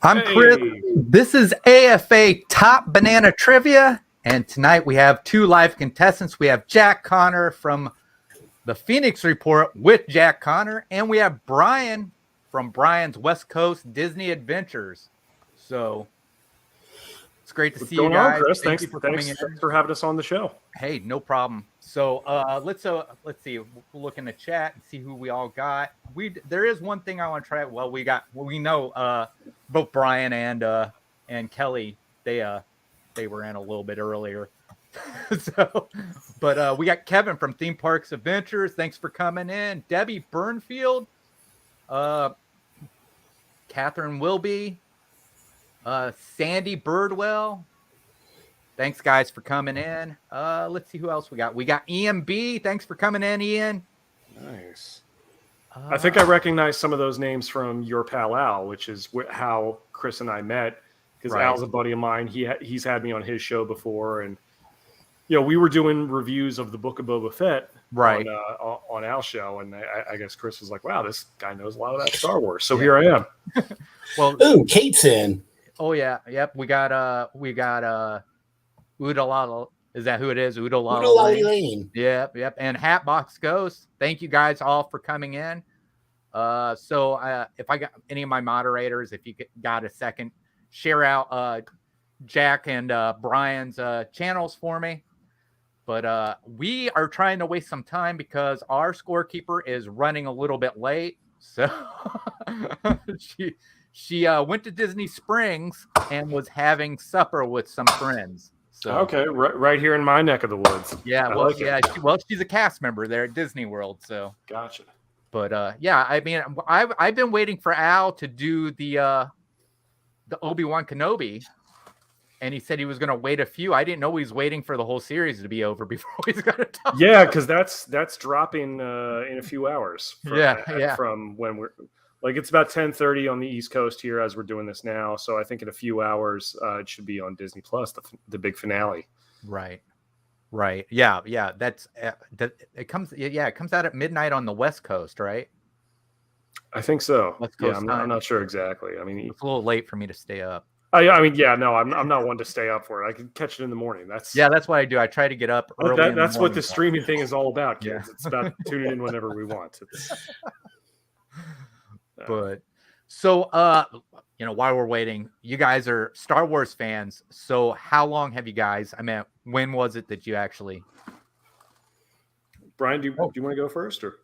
I'm Chris. This is AFA Top Banana Trivia, and tonight we have two live contestants. We have Jack Connor from the Phoenix Report with Jack Connor, and we have Brian from Brian's West Coast Disney Adventures. So it's great to see you guys. Chris? Thanks for having us on the show. Hey, no problem. So let's see. We'll look in the chat and see who we all got. There is one thing I want to try. Well, we know both Brian and Kelly. They were in a little bit earlier. But we got Kevin from Theme Parks Adventures. Thanks for coming in. Debbie Burnfield, Catherine Wilby, Sandy Birdwell. Thanks, guys, for coming in. Let's see who else we got. We got Ian B. Thanks for coming in, Ian. Nice. I think I recognize some of those names from your pal Al, which is how Chris and I met. Because Al's a buddy of mine. He's had me on his show before, and we were doing reviews of the Book of Boba Fett on Al's show, and I guess Chris was like, "Wow, this guy knows a lot of that Star Wars." So here I am. Well, ooh, Kate's in. Oh yeah, yep. We got Udalala. Is that who it is? Udalala Lane. Yep. And Hatbox Ghost. Thank you guys all for coming in. So if I got any of my moderators, if you got a second, share out Jack and Brian's channels for me. But we are trying to waste some time because our scorekeeper is running a little bit late. So she went to Disney Springs and was having supper with some friends. So, okay, right here in my neck of the woods. Yeah, she's a cast member there at Disney World. So gotcha. But I mean, I've been waiting for Al to do the Obi-Wan Kenobi, and he said he was going to wait a few. I didn't know he was waiting for the whole series to be over before he's going to talk. Yeah, because that's dropping in a few hours. From when we're it's about 10:30 on the East Coast here as we're doing this now. So I think in a few hours it should be on Disney Plus, the big finale. Right. Yeah. That's it comes out at midnight on the West Coast, right? I think so. West Coast I'm not sure exactly. I mean, it's a little late for me to stay up. I'm not one to stay up for it. I can catch it in the morning. That's what I do. I try to get up early. That's what the streaming thing is all about, kids. Yeah. It's about tuning in whenever we want. But so while we're waiting, you guys are Star Wars fans. So how long have you guys? I mean, when was it that you actually? Brian, do you want to go first, or?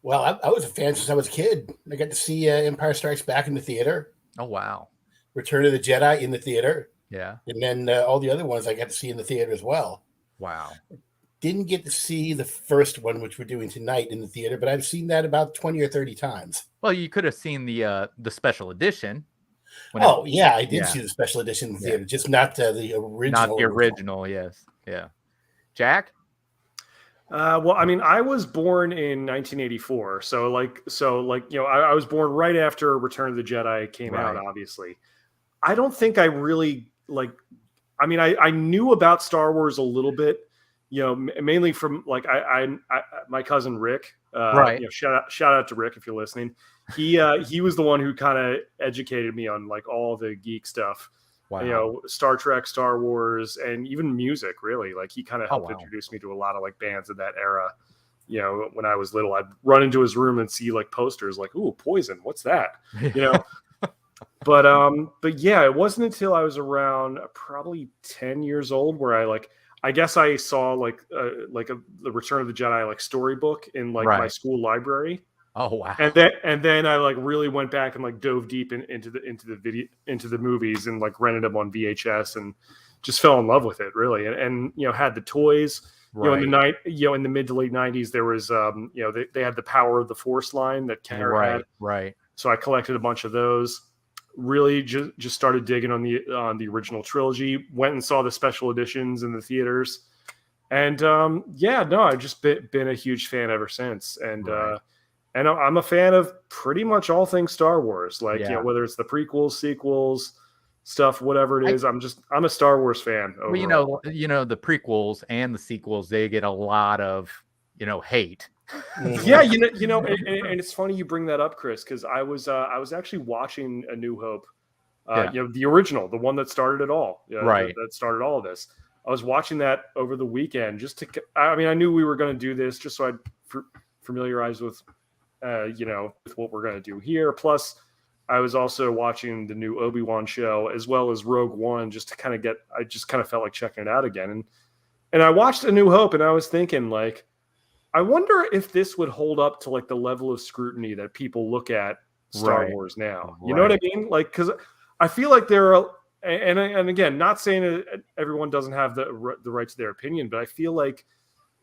Well, I was a fan since I was a kid. I got to see Empire Strikes Back in the theater. Oh wow! Return of the Jedi in the theater. Yeah, and then all the other ones I got to see in the theater as well. Wow. Didn't get to see the first one, which we're doing tonight in the theater, but I've seen that about 20 or 30 times. Well, you could have seen the special edition. I did see the special edition in the theater, just not the original. Not the original, yes. Yeah. Jack? Well, I mean, I was born in 1984. So I was born right after Return of the Jedi came out, obviously. I don't think I really I knew about Star Wars a little bit. Mainly from my cousin Rick. Shout out to Rick if you're listening. He was the one who kind of educated me on all the geek stuff. Wow. Star Trek, Star Wars, and even music. Really, he kind of helped introduce me to a lot of bands of that era. When I was little, I'd run into his room and see posters "Ooh, Poison, what's that?" But yeah, it wasn't until I was around probably 10 years old where I guess I saw the Return of the Jedi storybook in my school library. Oh wow! And then I really went back and dove deep into the movies and rented them on VHS and just fell in love with it really. And had the toys. In the mid to late 90s there was they had the Power of the Force line that Kenner had. Right. So I collected a bunch of those. Really just started digging on the original trilogy, went and saw the special editions in the theaters. And I've just been a huge fan ever since. And and I'm a fan of pretty much all things Star Wars, whether it's the prequels, sequels, stuff, whatever it is. I'm a Star Wars fan. Overall. Well, the prequels and the sequels, they get a lot of hate. Yeah, and it's funny you bring that up, Chris, because I was actually watching A New Hope The original, the one that started it all, right? That started all of this. I was watching that over the weekend I knew we were going to do this just so I'd familiarize with, with what we're going to do here. Plus, I was also watching the new Obi-Wan show as well as Rogue One, just to kind of I just kind of felt like checking it out again. And I watched A New Hope, and I was thinking, like, I wonder if this would hold up to like the level of scrutiny that people look at Star Wars now. You know what I mean? Like, because I feel like there are, and again, not saying that everyone doesn't have the right to their opinion, but I feel like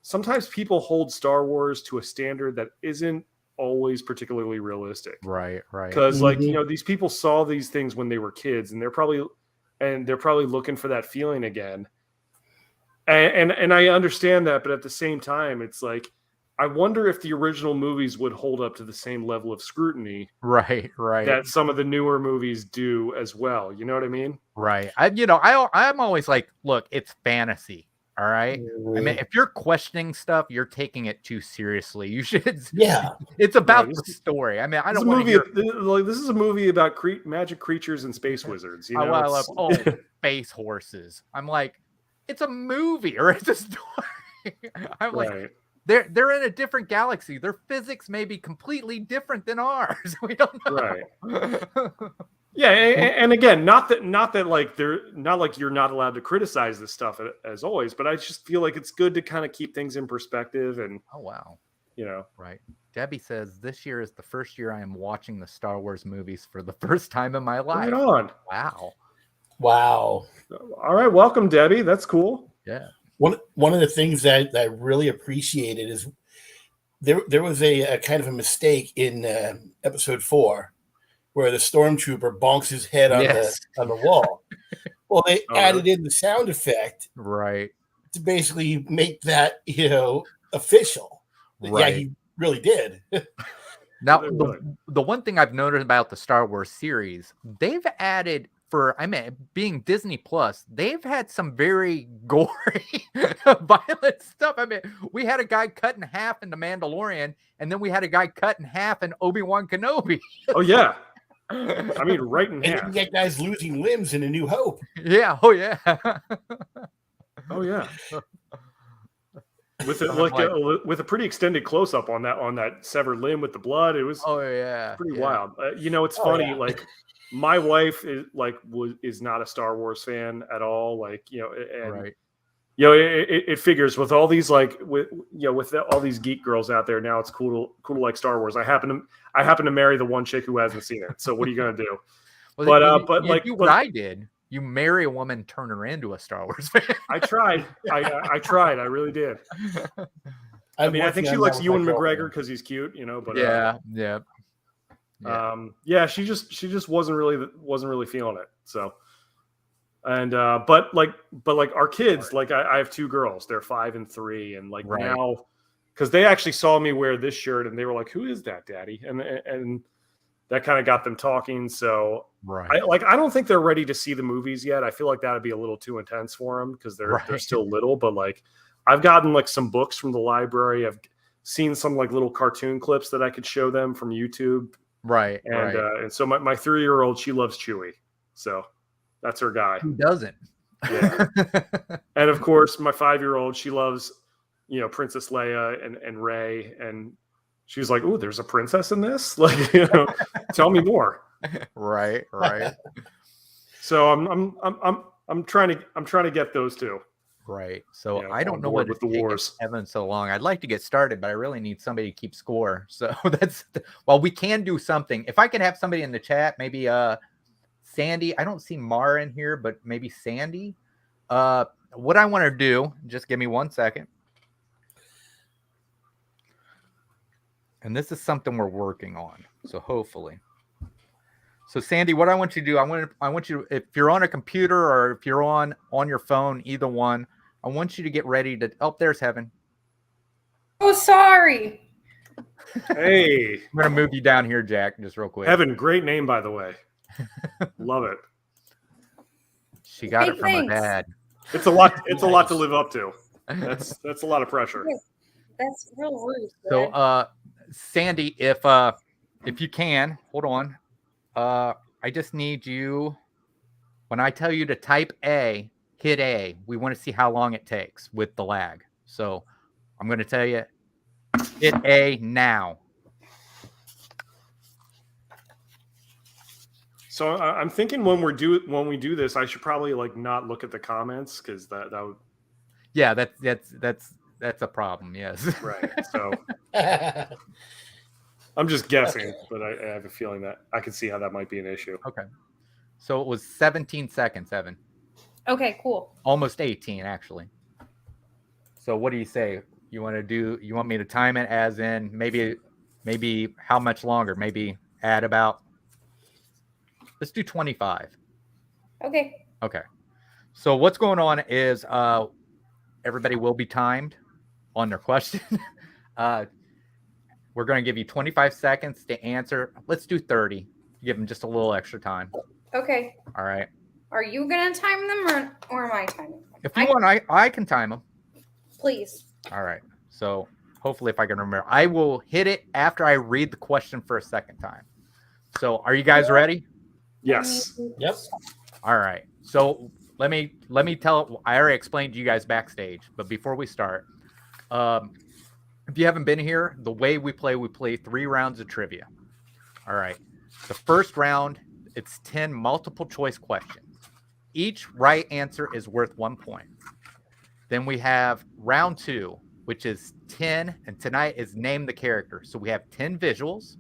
sometimes people hold Star Wars to a standard that isn't always particularly realistic. Right. Because like, these people saw these things when they were kids, and they're probably looking for that feeling again. And I understand that, but at the same time, it's like, I wonder if the original movies would hold up to the same level of scrutiny, right, that some of the newer movies do as well. You know what I mean? Right. I'm always like, look, it's fantasy. All right. I mean, if you're questioning stuff, you're taking it too seriously. You should. Yeah. It's about the story. I mean, I don't want to hear. This is a movie about magic creatures and space wizards. You know, I love space horses. I'm like, it's a movie or it's a story. I'm like, they're in a different galaxy. Their physics may be completely different than ours. We don't know. Right. Yeah, and again, not that like you're not allowed to criticize this stuff as always, but I just feel like it's good to kind of keep things in perspective. And right. Debbie says this year is the first year I am watching the Star Wars movies for the first time in my life. Right on. Wow. All right, welcome, Debbie. That's cool. Yeah. One of the things that I really appreciated is there was a kind of a mistake in episode 4 where the stormtrooper bonks his head on the wall. Well, they added in the sound effect, right, to basically make that official. Right. Yeah, he really did. Now, the one thing I've noticed about the Star Wars series, they've added, being Disney Plus, they've had some very gory, violent stuff. I mean, we had a guy cut in half in The Mandalorian, and then we had a guy cut in half in Obi-Wan Kenobi. Oh, yeah. I mean, right in half. And you get guys losing limbs in A New Hope. Yeah. Oh, yeah. Oh, yeah. With a pretty extended close up on that severed limb with the blood, it was pretty wild. It's funny. Yeah. Like, my wife is not a Star Wars fan at all. Like, it figures with all these with all these geek girls out there now, it's cool to like Star Wars. I happen to marry the one chick who hasn't seen it. So what are you gonna do? Well, but do what I did. You marry a woman, turn her into a Star Wars fan. I tried. I tried. I really did. I mean, I think she likes Ewan McGregor because he's cute, But she just wasn't really feeling it. So, and but our kids, I have 2 girls. They're 5 and 3, and now, because they actually saw me wear this shirt, and they were like, "Who is that, Daddy?" And that kind of got them talking. So, I don't think they're ready to see the movies yet. I feel like that'd be a little too intense for them because they're still little. But I've gotten some books from the library. I've seen some little cartoon clips that I could show them from YouTube. Right. And so my 3-year-old, she loves Chewie. So that's her guy. Who doesn't? Yeah. And of course, my 5-year-old, she loves, Princess Leia and Rey. And she's like, "Oh, there's a princess in this? Tell me more." Right. So I'm trying to get those 2. Right. So I don't know what with the wars. Evan so long. I'd like to get started, but I really need somebody to keep score. So we can do something. If I could have somebody in the chat, maybe Sandy. I don't see Mara in here, but maybe Sandy. What I want to do, just give me 1 second. And this is something we're working on. So hopefully. So Sandy, what I want you to do, I want you to, if you're on a computer or if you're on your phone, either one, I want you to get ready to. Oh, there's Heaven. Oh, sorry. Hey, I'm gonna move you down here, Jack, just real quick. Heaven, great name, by the way. Love it. She got it from her dad. It's a lot. It's a lot to live up to. That's a lot of pressure. That's real rude. So, Sandy, if you can, hold on. I just need you when I tell you to type A, hit A, we want to see how long it takes with the lag. So I'm going to tell you, hit A now. So I'm thinking when we do this, I should probably like not look at the comments because that would. Yeah, that's a problem. Yes. Right. So I'm just guessing, but I have a feeling that I can see how that might be an issue. Okay. So it was 17 seconds, Evan. Okay, cool. Almost 18, actually. So what do you say? You want me to time it as in maybe how much longer? Maybe add about, let's do 25. Okay. Okay. So what's going on is everybody will be timed on their question. We're going to give you 25 seconds to answer. Let's do 30. Give them just a little extra time. Okay. All right. Are you going to time them or am I timing them? If you want, I can time them. Please. All right. So hopefully if I can remember, I will hit it after I read the question for a second time. So are you guys ready? Yes. Yep. All right. So let me tell. I already explained to you guys backstage, but before we start, if you haven't been here, the way we play 3 rounds of trivia. All right. The first round, it's 10 multiple choice questions. Each right answer is worth 1 point. Then we have round 2, which is 10, and tonight is name the character. So we have 10 visuals.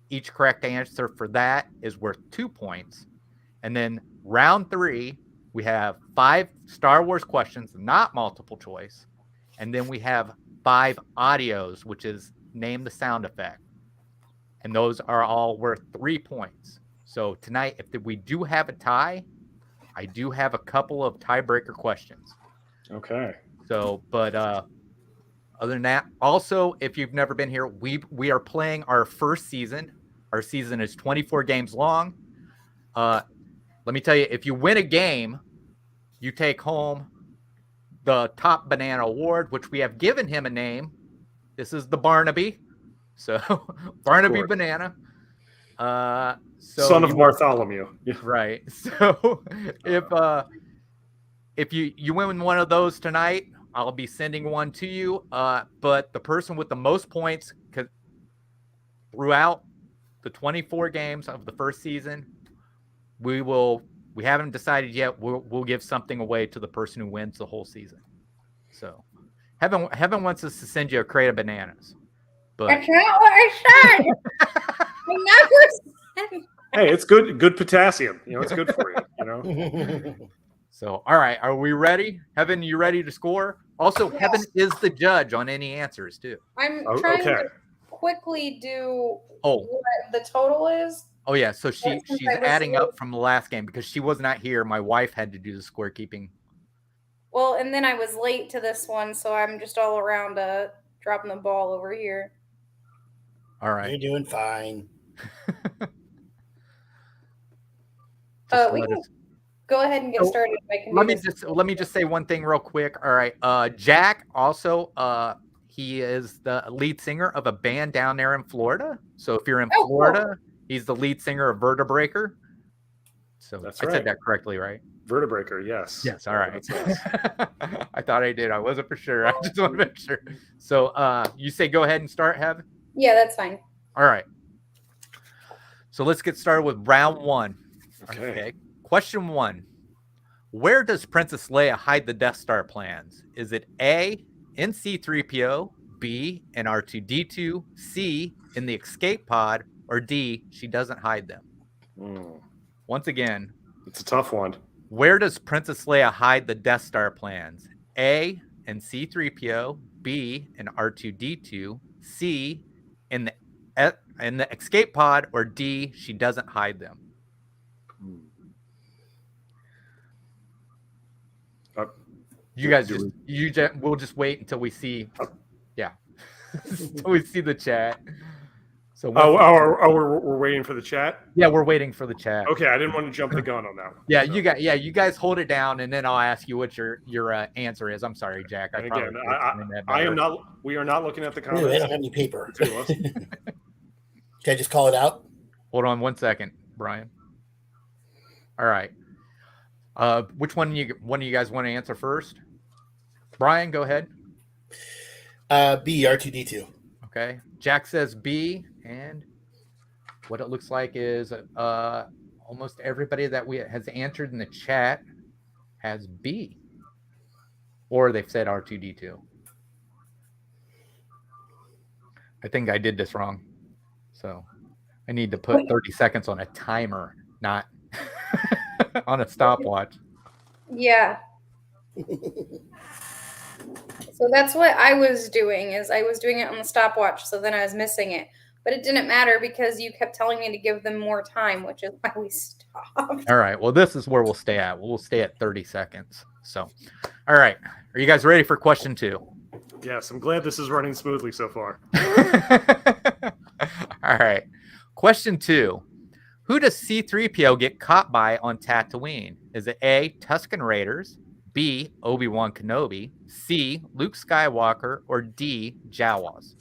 Each correct answer for that is worth 2 points. And then round 3, we have 5 Star Wars questions, not multiple choice. And then we have 5 audios, which is name the sound effect. And those are all worth 3 points. So tonight, if we do have a tie, I do have a couple of tiebreaker questions. Okay. So, but other than that, also, if you've never been here, we are playing our first season. Our season is 24 games long. Let me tell you, if you win a game, you take home the Top Banana Award, which we have given him a name. This is the Barnaby. So Barnaby Banana. Son of Bartholomew. Yeah. Right. So if you win one of those tonight, I'll be sending one to you. But the person with the most points throughout the 24 games of the first season, we haven't decided yet. We'll give something away to the person who wins the whole season. So Heaven wants us to send you a crate of bananas. But that's not what I said. I never said. Hey, it's good potassium. It's good for you. So, all right, are we ready? Heaven, you ready to score? Also, yes. Heaven is the judge on any answers too. I'm trying to quickly do what the total is. Oh yeah, so she's adding up from the last game because she was not here. My wife had to do the scorekeeping. Well, and then I was late to this one, so I'm just all around dropping the ball over here. All right. You're doing fine. We can go ahead and get started. Let me just say one thing real quick. All right. Jack also he is the lead singer of a band down there in Florida. So if you're in Florida, cool. He's the lead singer of Vertebreaker. So that's right. I said that correctly, right? Vertebreaker, yes. Yes, all right. I thought I did. I wasn't for sure. I just want to make sure. So you say go ahead and start, Hev? Yeah, that's fine. All right. So let's get started with round 1. Okay. Question 1. Where does Princess Leia hide the Death Star plans? Is it A, in C-3PO, B, in R2-D2, C, in the escape pod, or D, she doesn't hide them? Once again. It's a tough one. Where does Princess Leia hide the Death Star plans? A, in C-3PO, B, in R2-D2, C, in the escape pod, or D, she doesn't hide them? You guys we'll just wait until we see, until we see the chat. So we're waiting for the chat. Yeah, we're waiting for the chat. Okay, I didn't want to jump the gun on that one. Yeah, so. You guys hold it down, and then I'll ask you what your answer is. I'm sorry, Jack. I am not. We are not looking at the comments. Really, I don't have any paper. Can I just call it out? Hold on 1 second, Brian. All right. Which one of you guys want to answer first? Brian, go ahead. B, R2D2. Okay. Jack says B, and what it looks like is almost everybody that has answered in the chat has B, or they've said R2D2. I think I did this wrong, so I need to put 30 seconds on a timer, not on a stopwatch. Yeah. So that's what I was doing, is I was doing it on the stopwatch, so then I was missing it. But it didn't matter because you kept telling me to give them more time, which is why we stopped. All right. Well, this is where we'll stay at. We'll stay at 30 seconds. So, all right. Are you guys ready for question 2? Yes, I'm glad this is running smoothly so far. All right. Question 2. Who does C-3PO get caught by on Tatooine? Is it A, Tusken Raiders, B, Obi-Wan Kenobi, C, Luke Skywalker, or D, Jawas?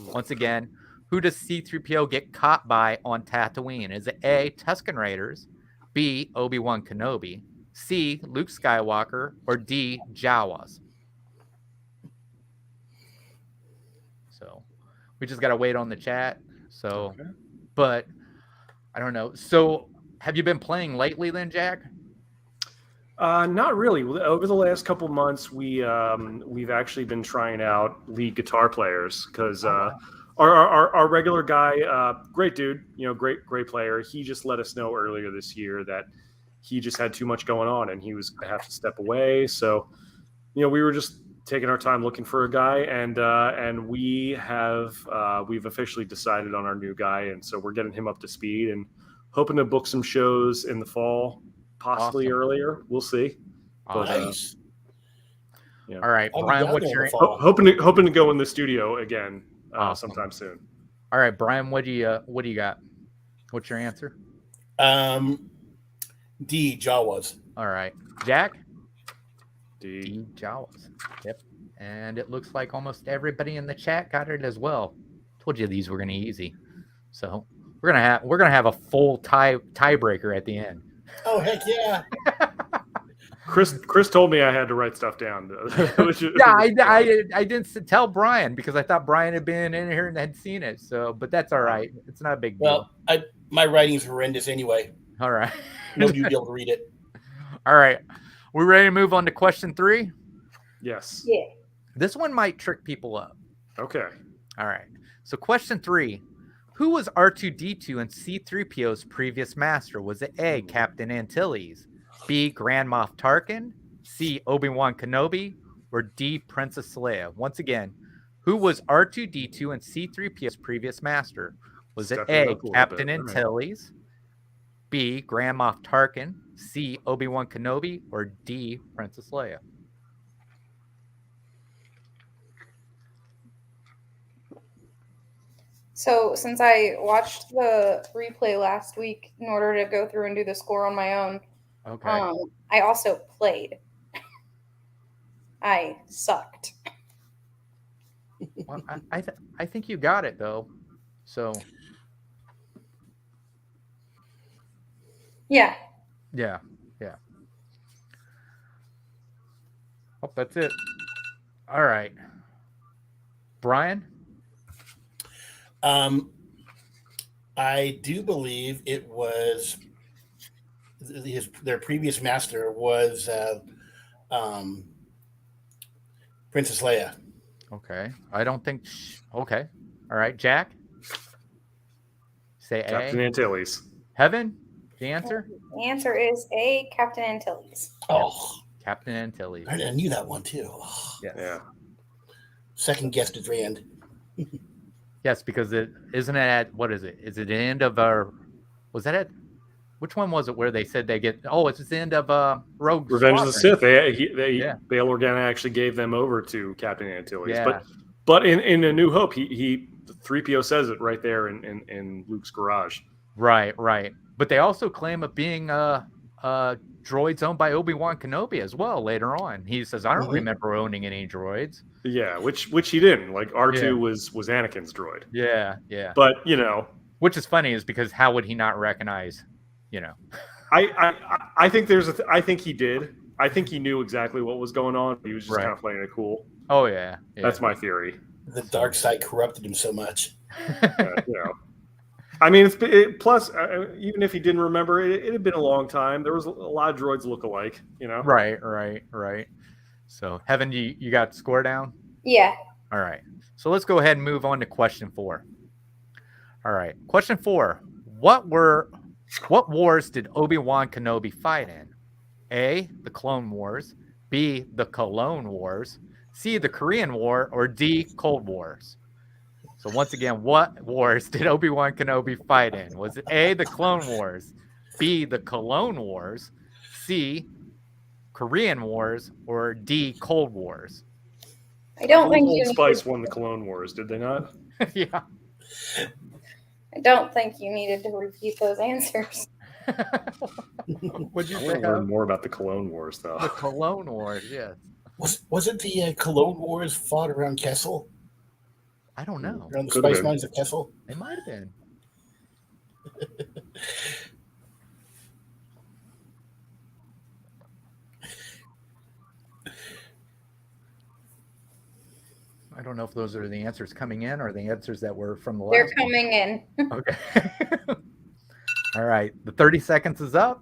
Once again, who does C-3PO get caught by on Tatooine? Is it A, Tusken Raiders, B, Obi-Wan Kenobi, C, Luke Skywalker, or D, Jawas? So we just got to wait on the chat. So, okay. But I don't know. So have you been playing lately then, Jack? Not really. Over the last couple months, we've actually been trying out lead guitar players because our regular guy, great dude, great player. He just let us know earlier this year that he just had too much going on and he was going to have to step away. So, we were just taking our time looking for a guy, and we've officially decided on our new guy, and so we're getting him up to speed and hoping to book some shows in the fall. Possibly earlier, we'll see. But, nice. Yeah. All right, Brian. What's your hoping to go in the studio again sometime soon? All right, Brian. What do you got? What's your answer? D, Jawas. All right, Jack. D, Jawas. Yep. And it looks like almost everybody in the chat got it as well. Told you these were going to be easy. So we're gonna have a full tiebreaker at the end. Oh, heck yeah. Chris told me I had to write stuff down. I didn't tell Brian because I thought Brian had been in here and had seen it. So, but that's all right. It's not a big deal. Well, my writing's horrendous anyway. All right. Nobody will be able to read it. All right. We ready to move on to question 3? Yes. Yeah. This one might trick people up. Okay. All right. So question 3. Who was R2-D2 and C-3PO's previous master? Was it A, Captain Antilles, B, Grand Moff Tarkin, C, Obi-Wan Kenobi, or D, Princess Leia? Once again, who was R2-D2 and C-3PO's previous master? Was it A, Captain Antilles, B, Grand Moff Tarkin, C, Obi-Wan Kenobi, or D, Princess Leia? So since I watched the replay last week in order to go through and do the score on my own, okay. I also played. I sucked. Well, I think you got it though. So yeah. Oh, that's it. All right, Brian. I do believe it was their previous master was Princess Leia. Okay. I don't think. Okay. All right, Jack. Say Captain Antilles. Heaven. The answer. The answer is A, Captain Antilles. Oh, Captain Antilles. I knew that one too. Oh. Yes. Yeah. Second guessed at Rand. Yes, because it isn't it at what is it? Is it the end of our? Was that it? Which one was it where they said they get? Oh, it's the end of Rogue Revenge Squadron. of the Sith. Bail Organa actually gave them over to Captain Antilles. Yeah. But in A New Hope, he 3PO says it right there in Luke's garage. Right. But they also claim of being droids owned by Obi-Wan Kenobi as well later on. He says, I don't remember owning any droids. Yeah, which he didn't. Like R2 was Anakin's droid. Yeah. But which is funny is because how would he not recognize, I think I think he did. I think he knew exactly what was going on. He was just kind of playing it cool. Oh yeah. That's my theory. The dark side corrupted him so much. I mean, plus, even if he didn't remember it had been a long time. There was a lot of droids look alike, Right. So, Heaven, you got score down? Yeah. All right. So let's go ahead and move on to question 4. All right. Question 4. What wars did Obi-Wan Kenobi fight in? A, the Clone Wars, B, the Cologne Wars, C, the Korean War, or D, Cold Wars? So once again, what wars did Obi-Wan Kenobi fight in? Was it A, the Clone Wars, B, the Cologne Wars, C, Korean Wars, or D, Cold Wars? I don't think Old Spice won the Clone Wars, did they not? Yeah. I don't think you needed to repeat those answers. What'd you I say? want to learn more about the Clone Wars, though. The Cologne Wars, yes. Wasn't the Cologne Wars fought around Kessel? I don't know. Around the spice mines of Kessel? It might have been. I don't know if those are the answers coming in or the answers that were from the last. They're coming in. Okay. All right. The 30 seconds is up.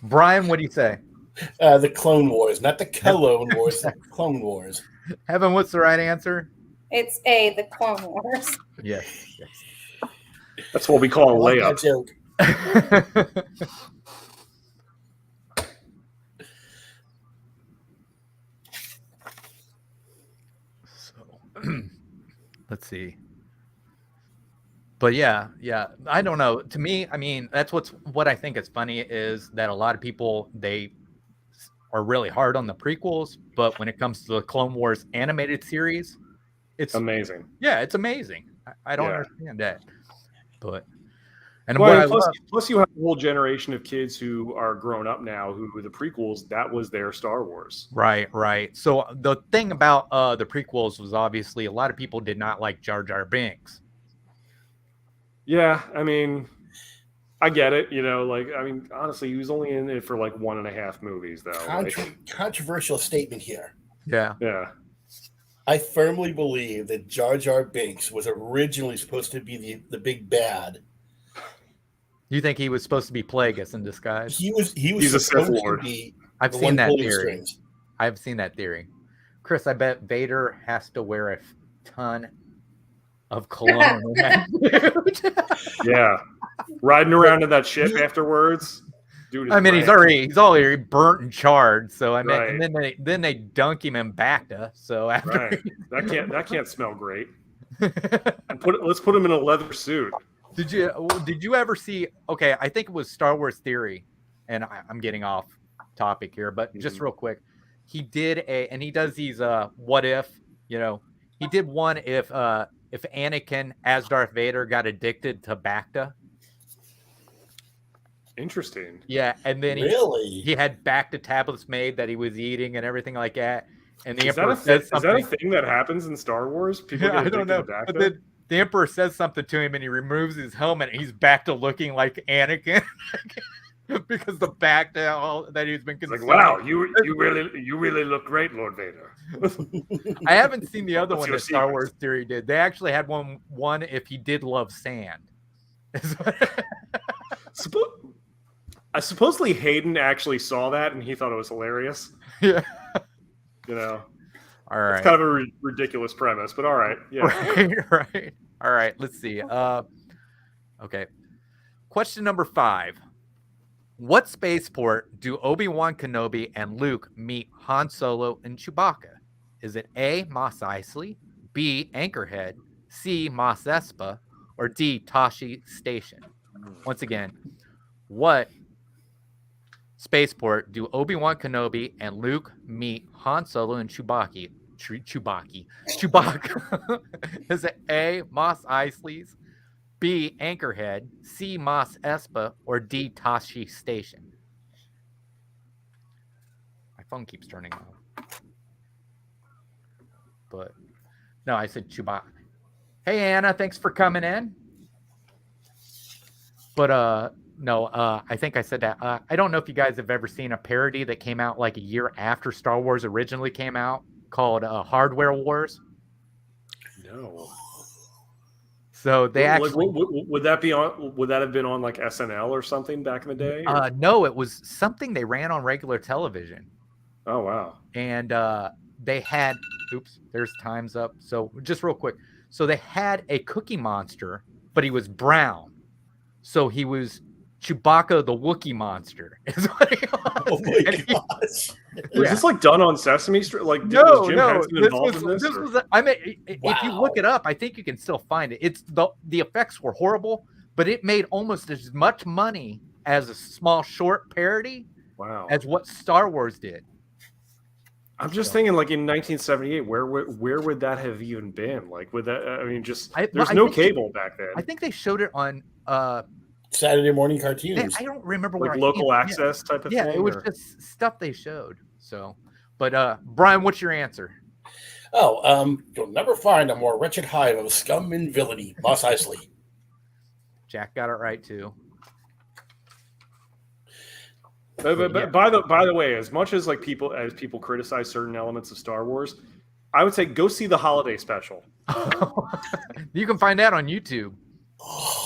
Brian, what do you say? The Clone Wars, not the Cologne Wars, the Clone Wars. Heaven, what's the right answer? It's A, the Clone Wars. Yes. That's what we call a layup. Joke. Let's see. But yeah, I don't know. To me, I mean, that's what I think is funny is that a lot of people, they are really hard on the prequels, but when it comes to the Clone Wars animated series, it's amazing. Yeah, it's amazing. I don't understand that. But plus you have a whole generation of kids who are grown up now who the prequels, that was their Star Wars. Right. So the thing about the prequels was obviously a lot of people did not like Jar Jar Binks. Yeah, I mean, I get it. Honestly, he was only in it for like 1.5 movies, though. Controversial statement here. Yeah. I firmly believe that Jar Jar Binks was originally supposed to be the big bad. You think he was supposed to be Plagueis in disguise? He's a Sith Lord. I've seen that theory. I've seen that theory. Chris, I bet Vader has to wear a ton of cologne. Yeah. Riding around in that ship afterwards. Dude, I mean, he's already burnt and charred. So I mean, right. and then they dunk him in Bacta. So after that can't smell great. Let's put him in a leather suit. Did you ever see? Okay, I think it was Star Wars Theory, and I'm getting off topic here, but just real quick, he did and he does these what if, he did one if Anakin as Darth Vader got addicted to Bacta. Interesting. Yeah, and then he had Bacta tablets made that he was eating and everything like that. And the Emperor says something. Is that a thing that happens in Star Wars? People get I don't know. But then the Emperor says something to him, and he removes his helmet, and he's back to looking like Anakin because the Bacta that he's been consuming. Like, wow, you really look great, Lord Vader. I haven't seen the other one that Star Wars Theory did. They actually had one if he did love sand. Supposedly Hayden actually saw that and he thought it was hilarious. Yeah. All right. It's kind of a ridiculous premise, but all right. Yeah. Right. All right. Let's see. Okay. Question number 5. What spaceport do Obi-Wan Kenobi and Luke meet Han Solo and Chewbacca? Is it A, Mos Eisley, B, Anchorhead, C, Mos Espa, or D, Tashi Station? Once again, what spaceport do Obi-Wan Kenobi and Luke meet Han Solo and Chewbacca? Is it A, Mos Eisley's, B, Anchorhead, C, Mos Espa, or D, Tashi Station? My phone keeps turning off. But no, I said Chewbacca. Hey, Anna, thanks for coming in. But no. I think I said that. I don't know if you guys have ever seen a parody that came out like a year after Star Wars originally came out called Hardware Wars. No. So they actually would that be on? Would that have been on like SNL or something back in the day? No, it was something they ran on regular television. Oh wow! And they had, oops, there's time's up. So just real quick, so they had a Cookie Monster, but he was brown, so he was Chewbacca the Wookiee Monster. Is what he was. Oh my gosh! Was this like done on Sesame Street? Like no, was Jim no. Henson involved in this? This was. I mean, if you look it up, I think you can still find it. It's the effects were horrible, but it made almost as much money as a small short parody. Wow. As what Star Wars did. I'm just thinking, like in 1978, where would that have even been? Like, would that? I mean, there's no cable back then. I think they showed it on Saturday morning cartoons. I don't remember like local access type of thing. Yeah, it was just stuff they showed. So, but Brian, what's your answer? Oh, you'll never find a more wretched hive of scum and villainy, Mos Eisley. Jack got it right too. But by the way, as much as people criticize certain elements of Star Wars, I would say go see the holiday special. You can find that on YouTube.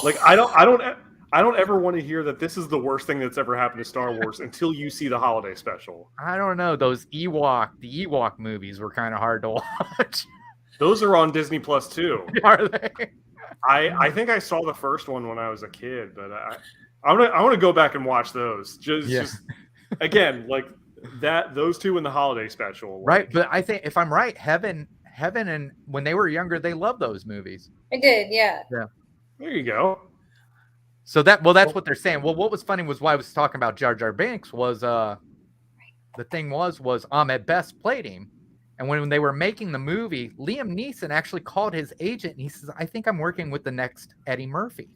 Like I don't ever want to hear that this is the worst thing that's ever happened to Star Wars until you see the holiday special. I don't know. The Ewok movies were kind of hard to watch. Those are on Disney Plus too. Are they? I think I saw the first one when I was a kid, but I want to go back and watch those. Just again, like that. Those two in the holiday special, right? But I think if I'm right, Heaven, and when they were younger, they loved those movies. I did, yeah. Yeah. There you go. So that's what they're saying. Well, what was funny was why I was talking about Jar Jar Binks was the thing was Ahmed Best played him, and when they were making the movie, Liam Neeson actually called his agent and he says, "I think I'm working with the next Eddie Murphy."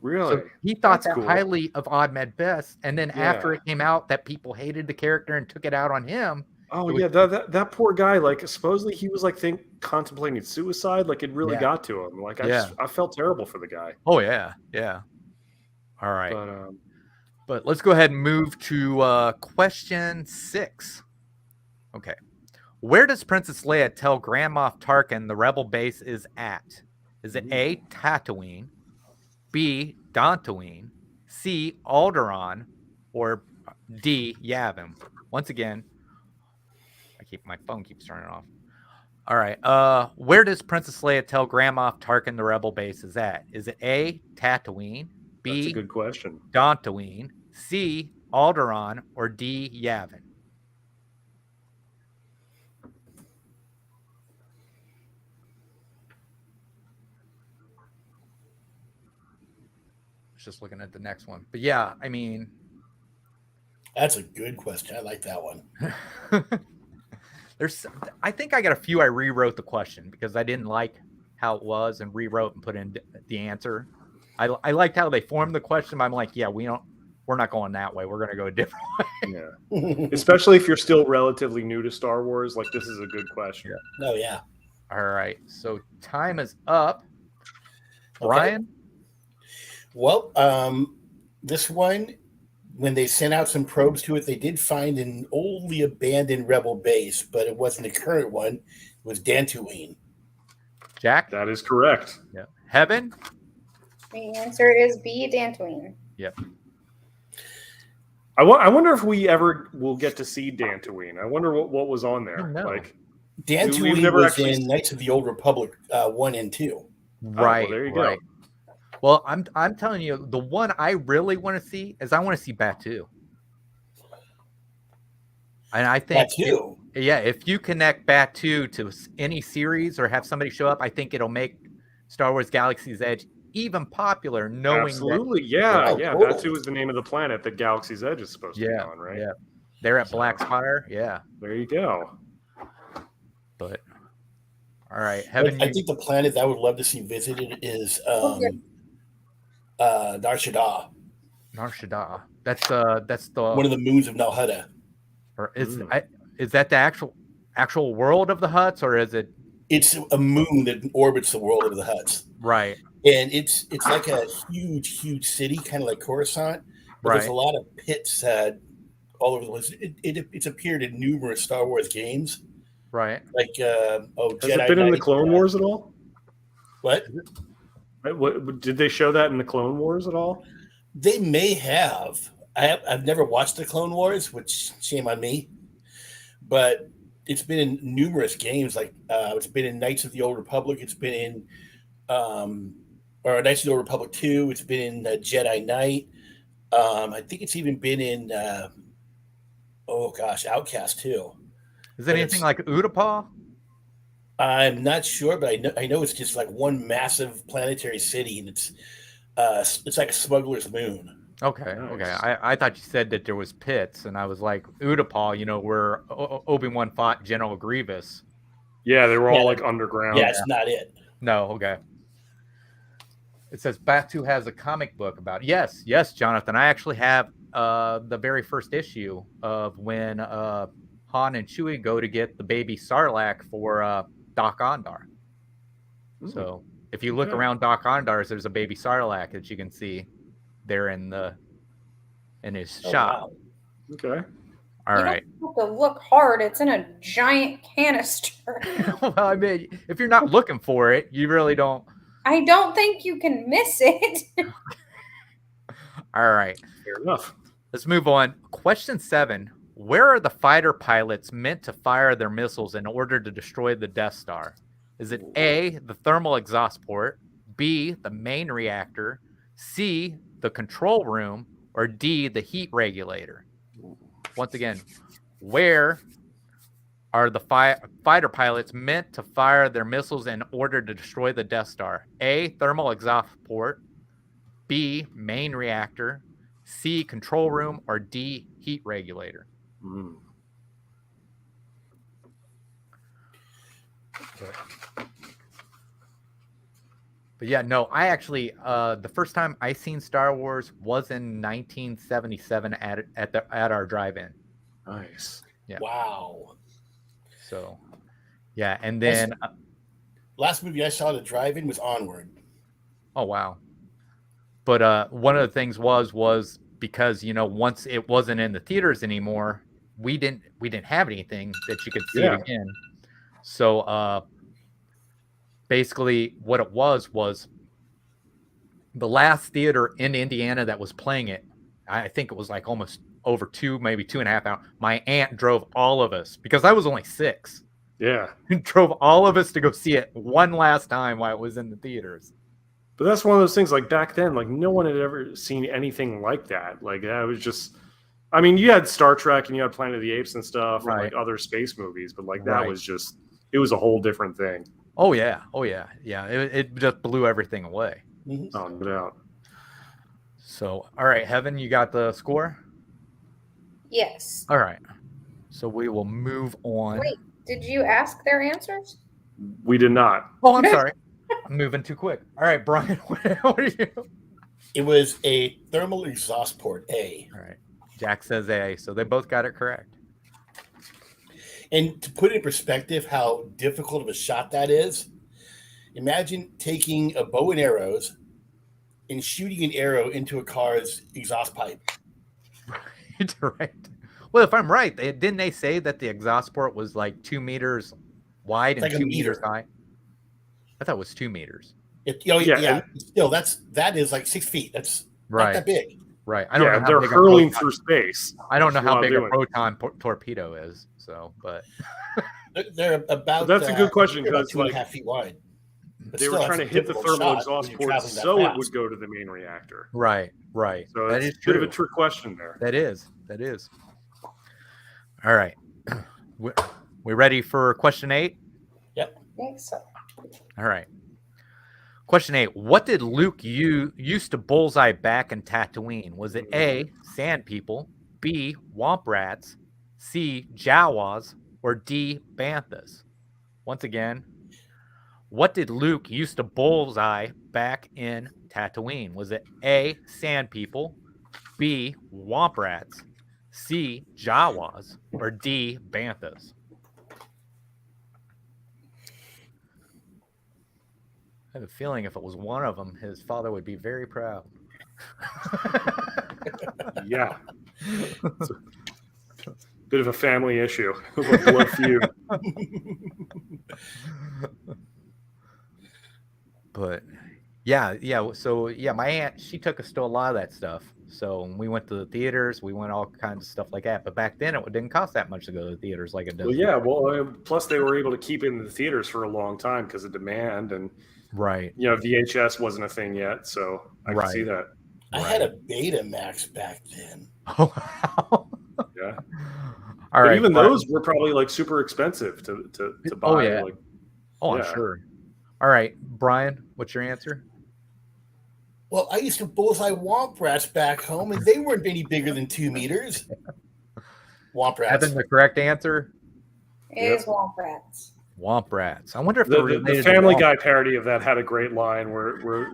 Really? So he thought That's cool. highly of Ahmed Best, and then after it came out that people hated the character and took it out on him. Oh yeah, that poor guy. Like supposedly he was like contemplating suicide. Like it really got to him. Like I felt terrible for the guy. Oh yeah. All right, but let's go ahead and move to question 6. Okay, where does Princess Leia tell Grand Moff Tarkin the rebel base is at? Is it A, Tatooine, B, Dantooine, C, Alderaan, or D, Yavin? Once again, my phone keeps turning off. All right. Where does Princess Leia tell Grand Moff Tarkin the rebel base is at? Is it A, Tatooine, B, that's a good question, Dantooine, C, Alderaan, or D, Yavin? Just looking at the next one, but yeah, I mean, that's a good question. I like that one. I think I got a few. I rewrote the question because I didn't like how it was and rewrote and put in the answer. I liked how they formed the question, but I'm like, yeah, we're not going that way. We're going to go a different way. Yeah, especially if you're still relatively new to Star Wars. Like this is a good question. Yeah. Oh yeah. All right, so time is up. Brian. Well, this one, when they sent out some probes to it, they did find an oldly abandoned rebel base, but it wasn't the current one. It was Dantooine. Jack? That is correct. Yeah. Heaven? The answer is B, Dantooine. Yep. I wonder if we ever will get to see Dantooine. I wonder what was on there. Like Dantooine was in Knights of the Old Republic 1 and 2. Right. Well, there you go. Well, I'm telling you, the one I really want to see is I want to see Batuu. And I think Batuu. If you connect Batuu to any series or have somebody show up, I think it'll make Star Wars Galaxy's Edge even popular, knowing absolutely, Batuu is the name of the planet that Galaxy's Edge is supposed to be on, right? Yeah. They're at Black Spire. Yeah. There you go. But all right. Heaven, I think the planet that I would love to see visited is Nar Shaddaa. Nar Shaddaa. That's the one of the moons of Nal Hutta. Or is that the actual world of the Hutts, or is it? It's a moon that orbits the world of the Hutts. Right. and it's like a huge city, kind of like Coruscant, but there's a lot of pits all over the place. It's appeared in numerous Star Wars games, right? Like has Jedi it been Knight, in the Clone Wars at all? What? What did they show that in the Clone Wars at all? They may have. I've never watched the Clone Wars, which shame on me. But it's been in numerous games. Like it's been in Knights of the Old Republic. It's been in or Knights of the Old Republic 2. It's been in Jedi Knight. I think it's even been in Outcast too. Is it anything like Utapau? I'm not sure, but I know it's just like one massive planetary city, and it's like a smuggler's moon. Okay, nice. Okay. I thought you said that there was pits, and I was like, Utapau, where Obi-Wan fought General Grievous. Yeah, they were all like underground. Yeah, it's not it. No, okay. It says Batu has a comic book about it. Yes, Jonathan. I actually have the very first issue of when Han and Chewie go to get the baby Sarlacc for Doc Ondar. So if you look around Doc Ondar's, there's a baby Sarlacc that you can see there in his shop. Wow. Okay. All right. You don't have to look hard. It's in a giant canister. Well, I mean, if you're not looking for it, you really don't. I don't think you can miss it. All right. Fair enough. Let's move on. Question 7. Where are the fighter pilots meant to fire their missiles in order to destroy the Death Star? Is it A, the thermal exhaust port, B, the main reactor, C, the control room, or D, the heat regulator? Once again, where are the fighter pilots meant to fire their missiles in order to destroy the Death Star? A, thermal exhaust port, B, main reactor, C, control room, or D, heat regulator? But yeah, no, I actually the first time I seen Star Wars was in 1977 at our drive-in. Nice. Yeah. Wow. So, yeah, and then last movie I saw at the drive-in was Onward. Oh wow. But one of the things was because once it wasn't in the theaters anymore, we didn't have anything that you could see it again. So basically what it was the last theater in Indiana that was playing it, I think it was like almost over 2, maybe 2.5 hours. My aunt drove all of us, because I was only 6. Yeah. Drove all of us to go see it one last time while it was in the theaters. But that's one of those things, like back then, like no one had ever seen anything like that. Like that was just, I mean, you had Star Trek and you had Planet of the Apes and stuff, and like other space movies, but like that was just, it was a whole different thing. Oh yeah. Yeah. It just blew everything away. Oh, no doubt. So, all right, Heaven, you got the score? Yes. All right. So we will move on. Wait, did you ask their answers? We did not. Oh, I'm sorry. I'm moving too quick. All right, Brian, what are you? It was a thermal exhaust port, A. All right. Jack says A, so they both got it correct. And to put it in perspective how difficult of a shot that is, imagine taking a bow and arrows and shooting an arrow into a car's exhaust pipe. Right. Well, if I'm right, didn't they say that the exhaust port was like 2 meters wide and like 2 meters high? I thought it was 2 meters. Yeah. Still, that is like 6 feet. That's not that big. Right. I don't know. They're hurling through space. I don't know how big a proton torpedo is. So, but they're about. That's a good question, because 2.5 feet wide. But they were trying to hit the thermal exhaust port so it would go to the main reactor. Right. So that is a bit of a trick question there. That is. All right. We ready for question 8? Yep. I think so. All right. Question 8. What did Luke used to bullseye back in Tatooine? Was it A, sand people, B, womp rats, C, Jawas, or D, banthas? Once again, what did Luke used to bullseye back in Tatooine? Was it A, sand people, B, womp rats, C, Jawas, or D, banthas? have a feeling if it was one of them, his father would be very proud. Yeah. It's a bit of a family issue. A blood feud. But yeah. So yeah, my aunt, she took us to a lot of that stuff. So we went to the theaters, we went all kinds of stuff like that. But back then, it didn't cost that much to go to the theaters like it does. Well, yeah. Well, plus they were able to keep it in the theaters for a long time because of demand, and right. VHS wasn't a thing yet, so I can see that. I had a Betamax back then. Oh, wow. Yeah. All right. Even those were probably like super expensive to buy. Oh, yeah. Like, I'm sure. All right, Brian, what's your answer? Well, I used to bullseye Womp Rats back home, and they weren't any bigger than 2 meters. Womp Rats. Evan, the correct answer is Womp Rats. Womp Rats. I wonder if the Family Guy parody of that had a great line where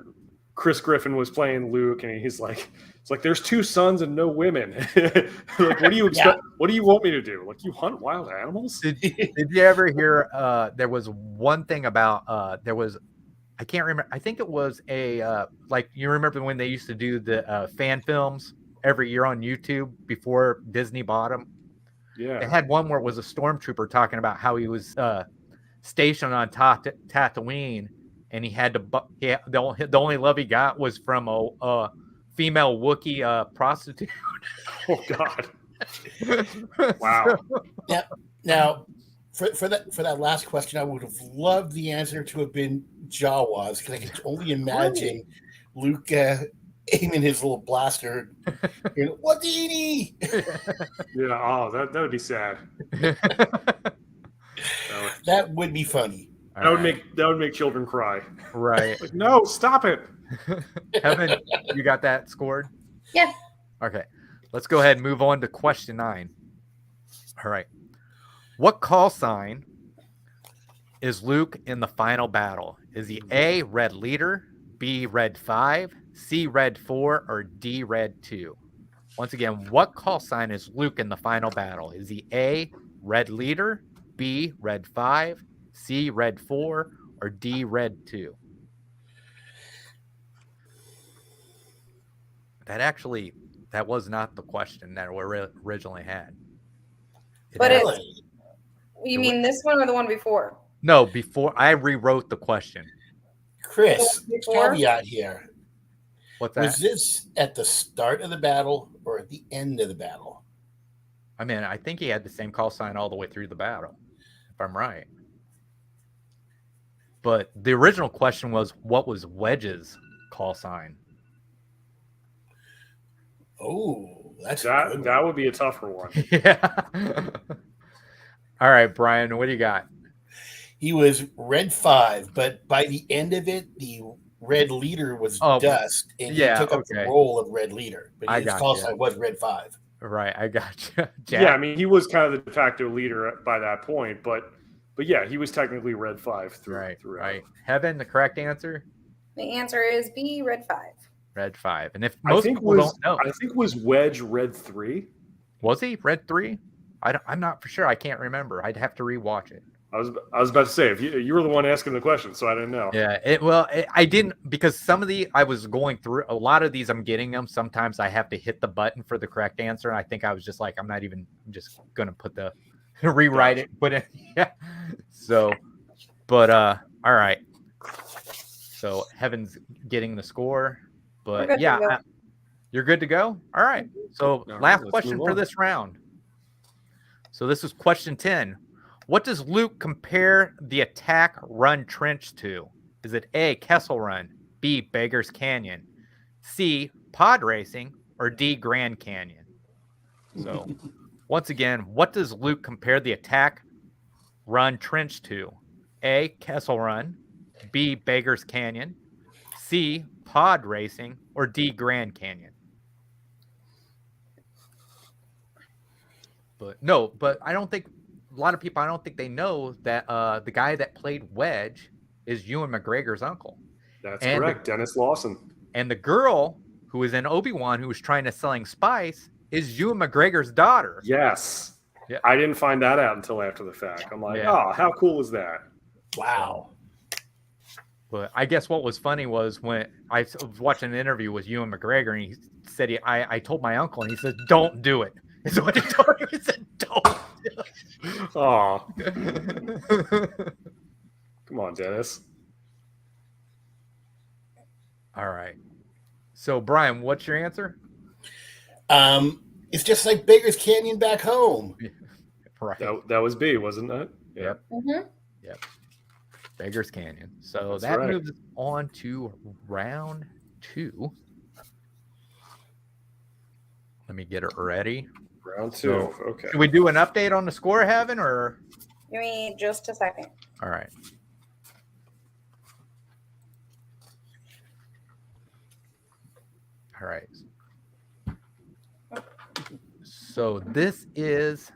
Chris Griffin was playing Luke, and he's like, "It's like there's 2 sons and no women. Like, what do you expect? What do you want me to do? Like, you hunt wild animals?" Did you ever hear? There was one thing about there was. I can't remember. I think it was a like, you remember when they used to do the fan films every year on YouTube before Disney bought them? Yeah. They had one where it was a stormtrooper talking about how he was stationed on Tatooine, and he had to. The only love he got was from a female Wookiee prostitute. Oh God! Wow. Now, for that last question, I would have loved the answer to have been Jawas, because I can only imagine Luke aiming his little blaster. Wadini! Yeah. Oh, that would be sad. That would be funny. That would make children cry. Right. Like, no, stop it. Evan, you got that scored? Yeah. Okay. Let's go ahead and move on to question 9. All right. What call sign is Luke in the final battle? Is he A, red leader, B, red 5, C, red 4, or D, red 2? Once again, what call sign is Luke in the final battle? Is he A, red leader, B, red 5, C, red 4, or D, red 2? That was not the question that we originally had. You mean this one or the one before? No, before I rewrote the question. Chris, caveat here. What's that? Was this at the start of the battle or at the end of the battle? I mean, I think he had the same call sign all the way through the battle, if I'm right. But the original question was, what was Wedge's call sign? Oh, that would be a tougher one. Yeah. All right, Brian, what do you got? He was red 5, but by the end of it, the red leader was Dust, and he took up the role of red leader. But his call sign was red 5. Right, I got you. Yeah, I mean, he was kind of the de facto leader by that point, but yeah, he was technically red 5 throughout. Right. Heaven, the correct answer? The answer is B, red 5. Red 5. And if most people don't know, I think was Wedge red 3. Was he red 3? I'm not for sure. I can't remember. I'd have to rewatch it. I was about to say, if you were the one asking the question, so I didn't know. Yeah, I didn't, because some of I was going through a lot of these. I'm getting them. Sometimes I have to hit the button for the correct answer, and I think I was just like, I'm just gonna rewrite it, put it. Yeah. So, but all right. So Heaven's getting the score, but yeah, you're good to go. All right. So last question for this round. So this is question 10. What does Luke compare the attack run trench to? Is it A, Kessel Run, B, Beggar's Canyon, C, pod racing, or D, Grand Canyon? So once again, what does Luke compare the attack run trench to? A, Kessel Run, B, Beggar's Canyon, C, pod racing, or D, Grand Canyon? But I don't think a lot of people, I don't think they know that the guy that played Wedge is Ewan McGregor's uncle. That's correct, Dennis Lawson. And the girl who is in Obi-Wan, who was trying to selling spice, is Ewan McGregor's daughter. Yes. Yeah. I didn't find that out until after the fact. I'm like, oh, how cool is that? Wow. But I guess what was funny was when I was watching an interview with Ewan McGregor, and he said, I told my uncle, and he said, don't do it. Is what he told him. He said, don't do it. Oh. Come on, Dennis. All right. So, Brian, what's your answer? It's just like Baker's Canyon back home. Right. That was B, wasn't that? Yep. Mm-hmm. Yep. Beggars Canyon. So That's that right. moves on to round 2. Let me get it ready. Round 2. So, okay. Should we do an update on the score, Heaven, or? Give me just a second. All right. All right. So this is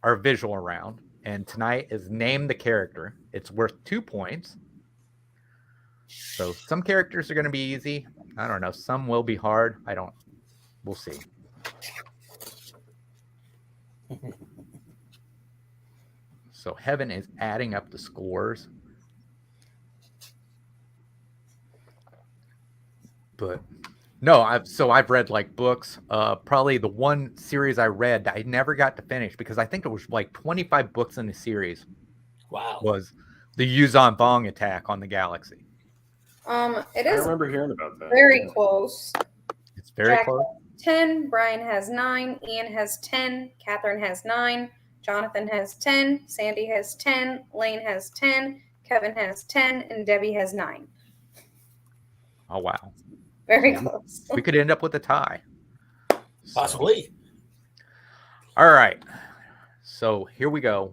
our visual round, and tonight is Name the Character. It's worth 2 points. So some characters are going to be easy. I don't know. Some will be hard. We'll see. So Heaven is adding up the scores. But no, I've read like books. Probably the one series I read that I never got to finish because I think it was like 25 books in the series. Wow. Was the Yuzon Vong attack on the galaxy. It I is remember hearing about that. very close. It's very Jack close. 10, Brian has 9, Ian has 10, Catherine has 9, Jonathan has 10, Sandy has 10, Lane has 10, Kevin has 10, and Debbie has 9. Oh wow. Very close. We could end up with a tie. Possibly. All right. So here we go.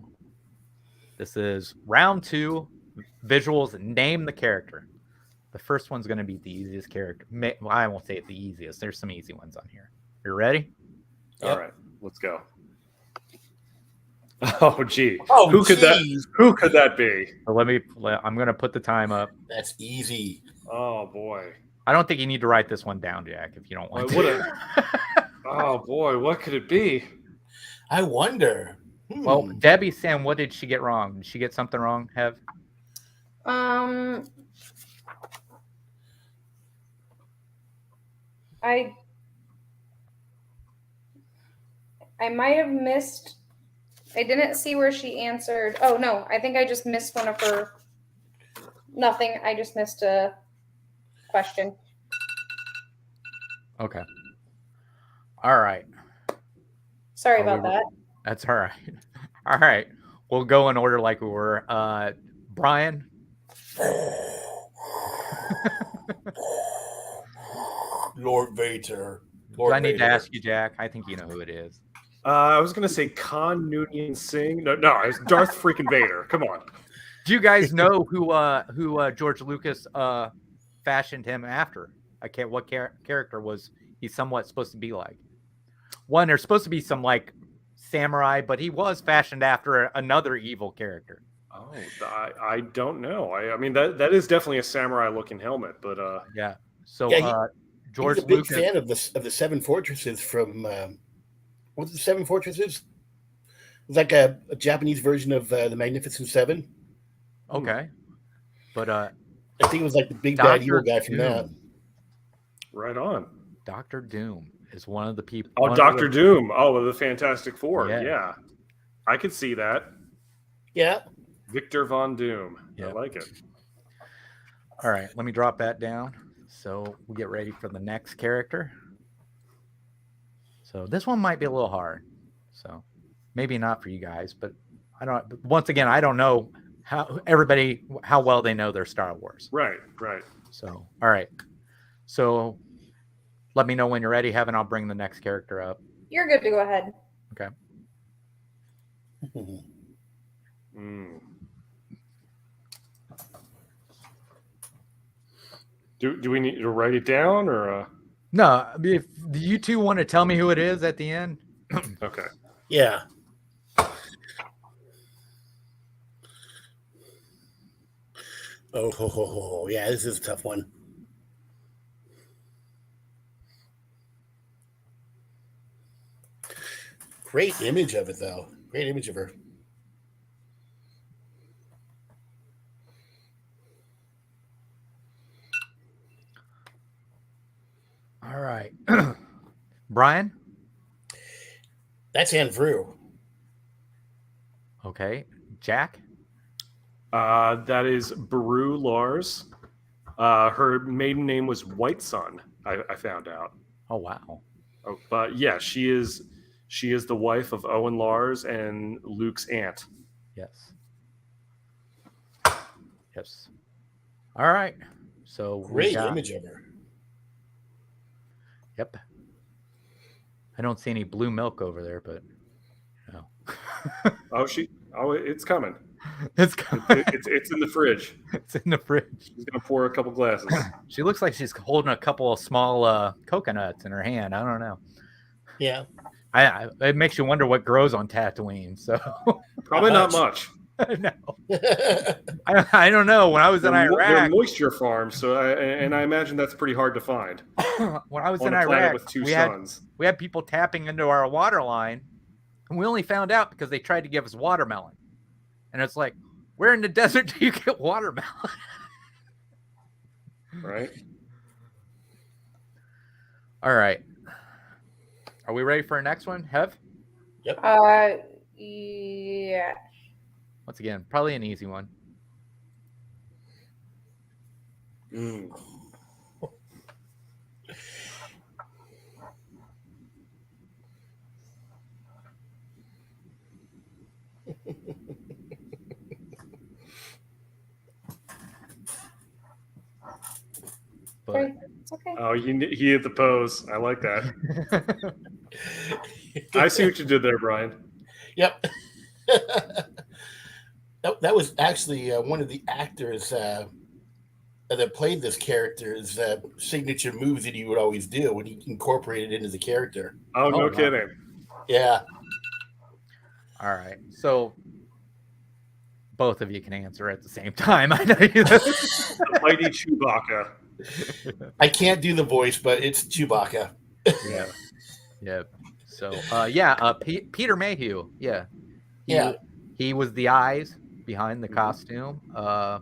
This is round 2. Visuals. Name the character. The first one's going to be the easiest character. Well, I won't say it's the easiest. There's some easy ones on here. You ready? All right, let's go. Oh, gee. Oh, who could that be? So I'm going to put the time up. That's easy. Oh, boy. I don't think you need to write this one down, Jack, if you don't want to. Oh, boy. What could it be? I wonder. Well, Debbie, Sam, what did she get wrong? Did she get something wrong, Hev? I might have missed. I didn't see where she answered. Oh no, I think I just missed one of her. Nothing. I just missed a question. Okay. All right. Sorry about that. That's all right. All right. We'll go in order like we were. Brian. Lord Vader. Do I need to ask you, Jack? I think you know who it is. I was going to say Khan Noonien Singh. No, it's Darth freaking Vader. Come on. Do you guys know who George Lucas fashioned him after? What character was he somewhat supposed to be like? One, there's supposed to be some like samurai, but he was fashioned after another evil character. Oh, I don't know. I mean that is definitely a samurai looking helmet, but yeah. So George Lucas, big fan of the Seven Fortresses from what's the Seven Fortresses? It's like a Japanese version of the Magnificent Seven. Okay, but I think it was like the big Dr. bad evil guy from Doom. that. Right on. Dr. Doom is one of the people. Oh, Dr. Doom. Oh, the Fantastic Four. Yeah. Yeah. I could see that. Yeah. Victor Von Doom. Yeah. I like it. All right, let me drop that down. So we get ready for the next character. So this one might be a little hard. So maybe not for you guys, but once again, I don't know how well they know their Star Wars. Right. So, all right. So let me know when you're ready, Heaven. I'll bring the next character up. You're good to go ahead. Okay. Do we need to write it down or? No, if you two want to tell me who it is at the end. Okay. Yeah. Oh, yeah, this is a tough one. Great image of it, though. Great image of her. All right. Brian? That's Andrew. Okay. Jack? That is Baru Lars. Her maiden name was White Sun, I found out. Oh, wow. Oh, but yeah, she is the wife of Owen Lars and Luke's aunt. Yes. Yes. All right. So great image of her. Yep. I don't see any blue milk over there, but no. It's coming. It's coming. It's in the fridge. It's in the fridge. She's gonna pour a couple glasses. She looks like she's holding a couple of small coconuts in her hand. I don't know. Yeah. It makes you wonder what grows on Tatooine. So probably not much. No. I don't know. When I was in Iraq, they're moisture farms, so I imagine that's pretty hard to find. When I was in Iraq, with two suns, we had people tapping into our water line, and we only found out because they tried to give us watermelon. And it's like, where in the desert do you get watermelon? Right. All right. Are we ready for our next one, Hev? Yep. Yeah. Once again, probably an easy one. But, it's okay. Oh, he hit the pose. I like that. I see what you did there, Brian. Yep. That was actually one of the actors that played this character's signature moves that he would always do when he incorporated it into the character. Oh, no kidding. Yeah. All right. So both of you can answer at the same time. I know you. The mighty Chewbacca. I can't do the voice, but it's Chewbacca. Yeah. Yeah. So, Peter Mayhew. Yeah. He was the eyes behind the costume. I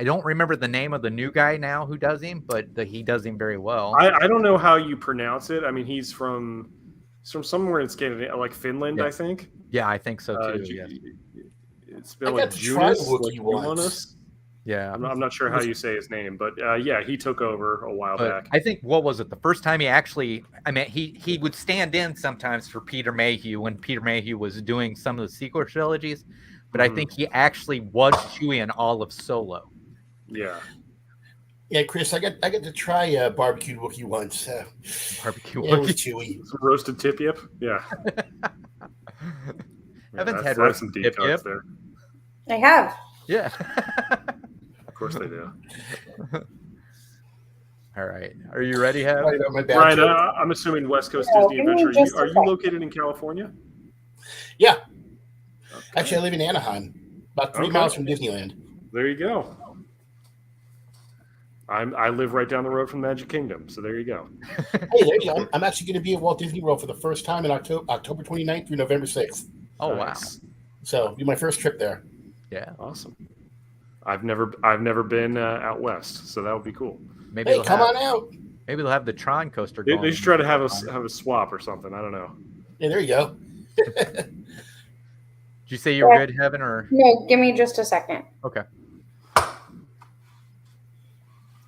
don't remember the name of the new guy now who does him, but he does him very well. I don't know how you pronounce it. I mean, he's from somewhere in Scandinavia, like Finland, I think. Yeah, I think so too. Yeah. It's spelled like Jonas. Yeah, I'm not sure how you say his name, but he took over a while back. I think what was it? The first time he would stand in sometimes for Peter Mayhew when Peter Mayhew was doing some of the sequel trilogies, but I think he actually was Chewie in all of Solo. Yeah. Yeah, Chris, I got to try barbecued Wookiee once. Barbecue Wookiee. It was chewy. Some roasted tip-yip? Yeah. Haven't had roasted some deep cuts there. I have. Yeah. Of course they do. All right. Are you ready, Hev? Brian, I'm assuming West Coast Disney Adventure. Are you located in California? Yeah. Okay. Actually, I live in Anaheim, about 3 miles from Disneyland. There you go. I live right down the road from Magic Kingdom, so there you go. Hey, there you go. I'm actually going to be at Walt Disney World for the first time in October 29th through November 6th. Oh, nice. Wow. So it'll be my first trip there. Yeah. Awesome. I've never been out west, so that would be cool. Maybe come on out. Maybe they'll have the Tron coaster going. They should try to have a swap or something. I don't know. Yeah, there you go. Did you say you were good, Heaven, or no? Give me just a second. Okay.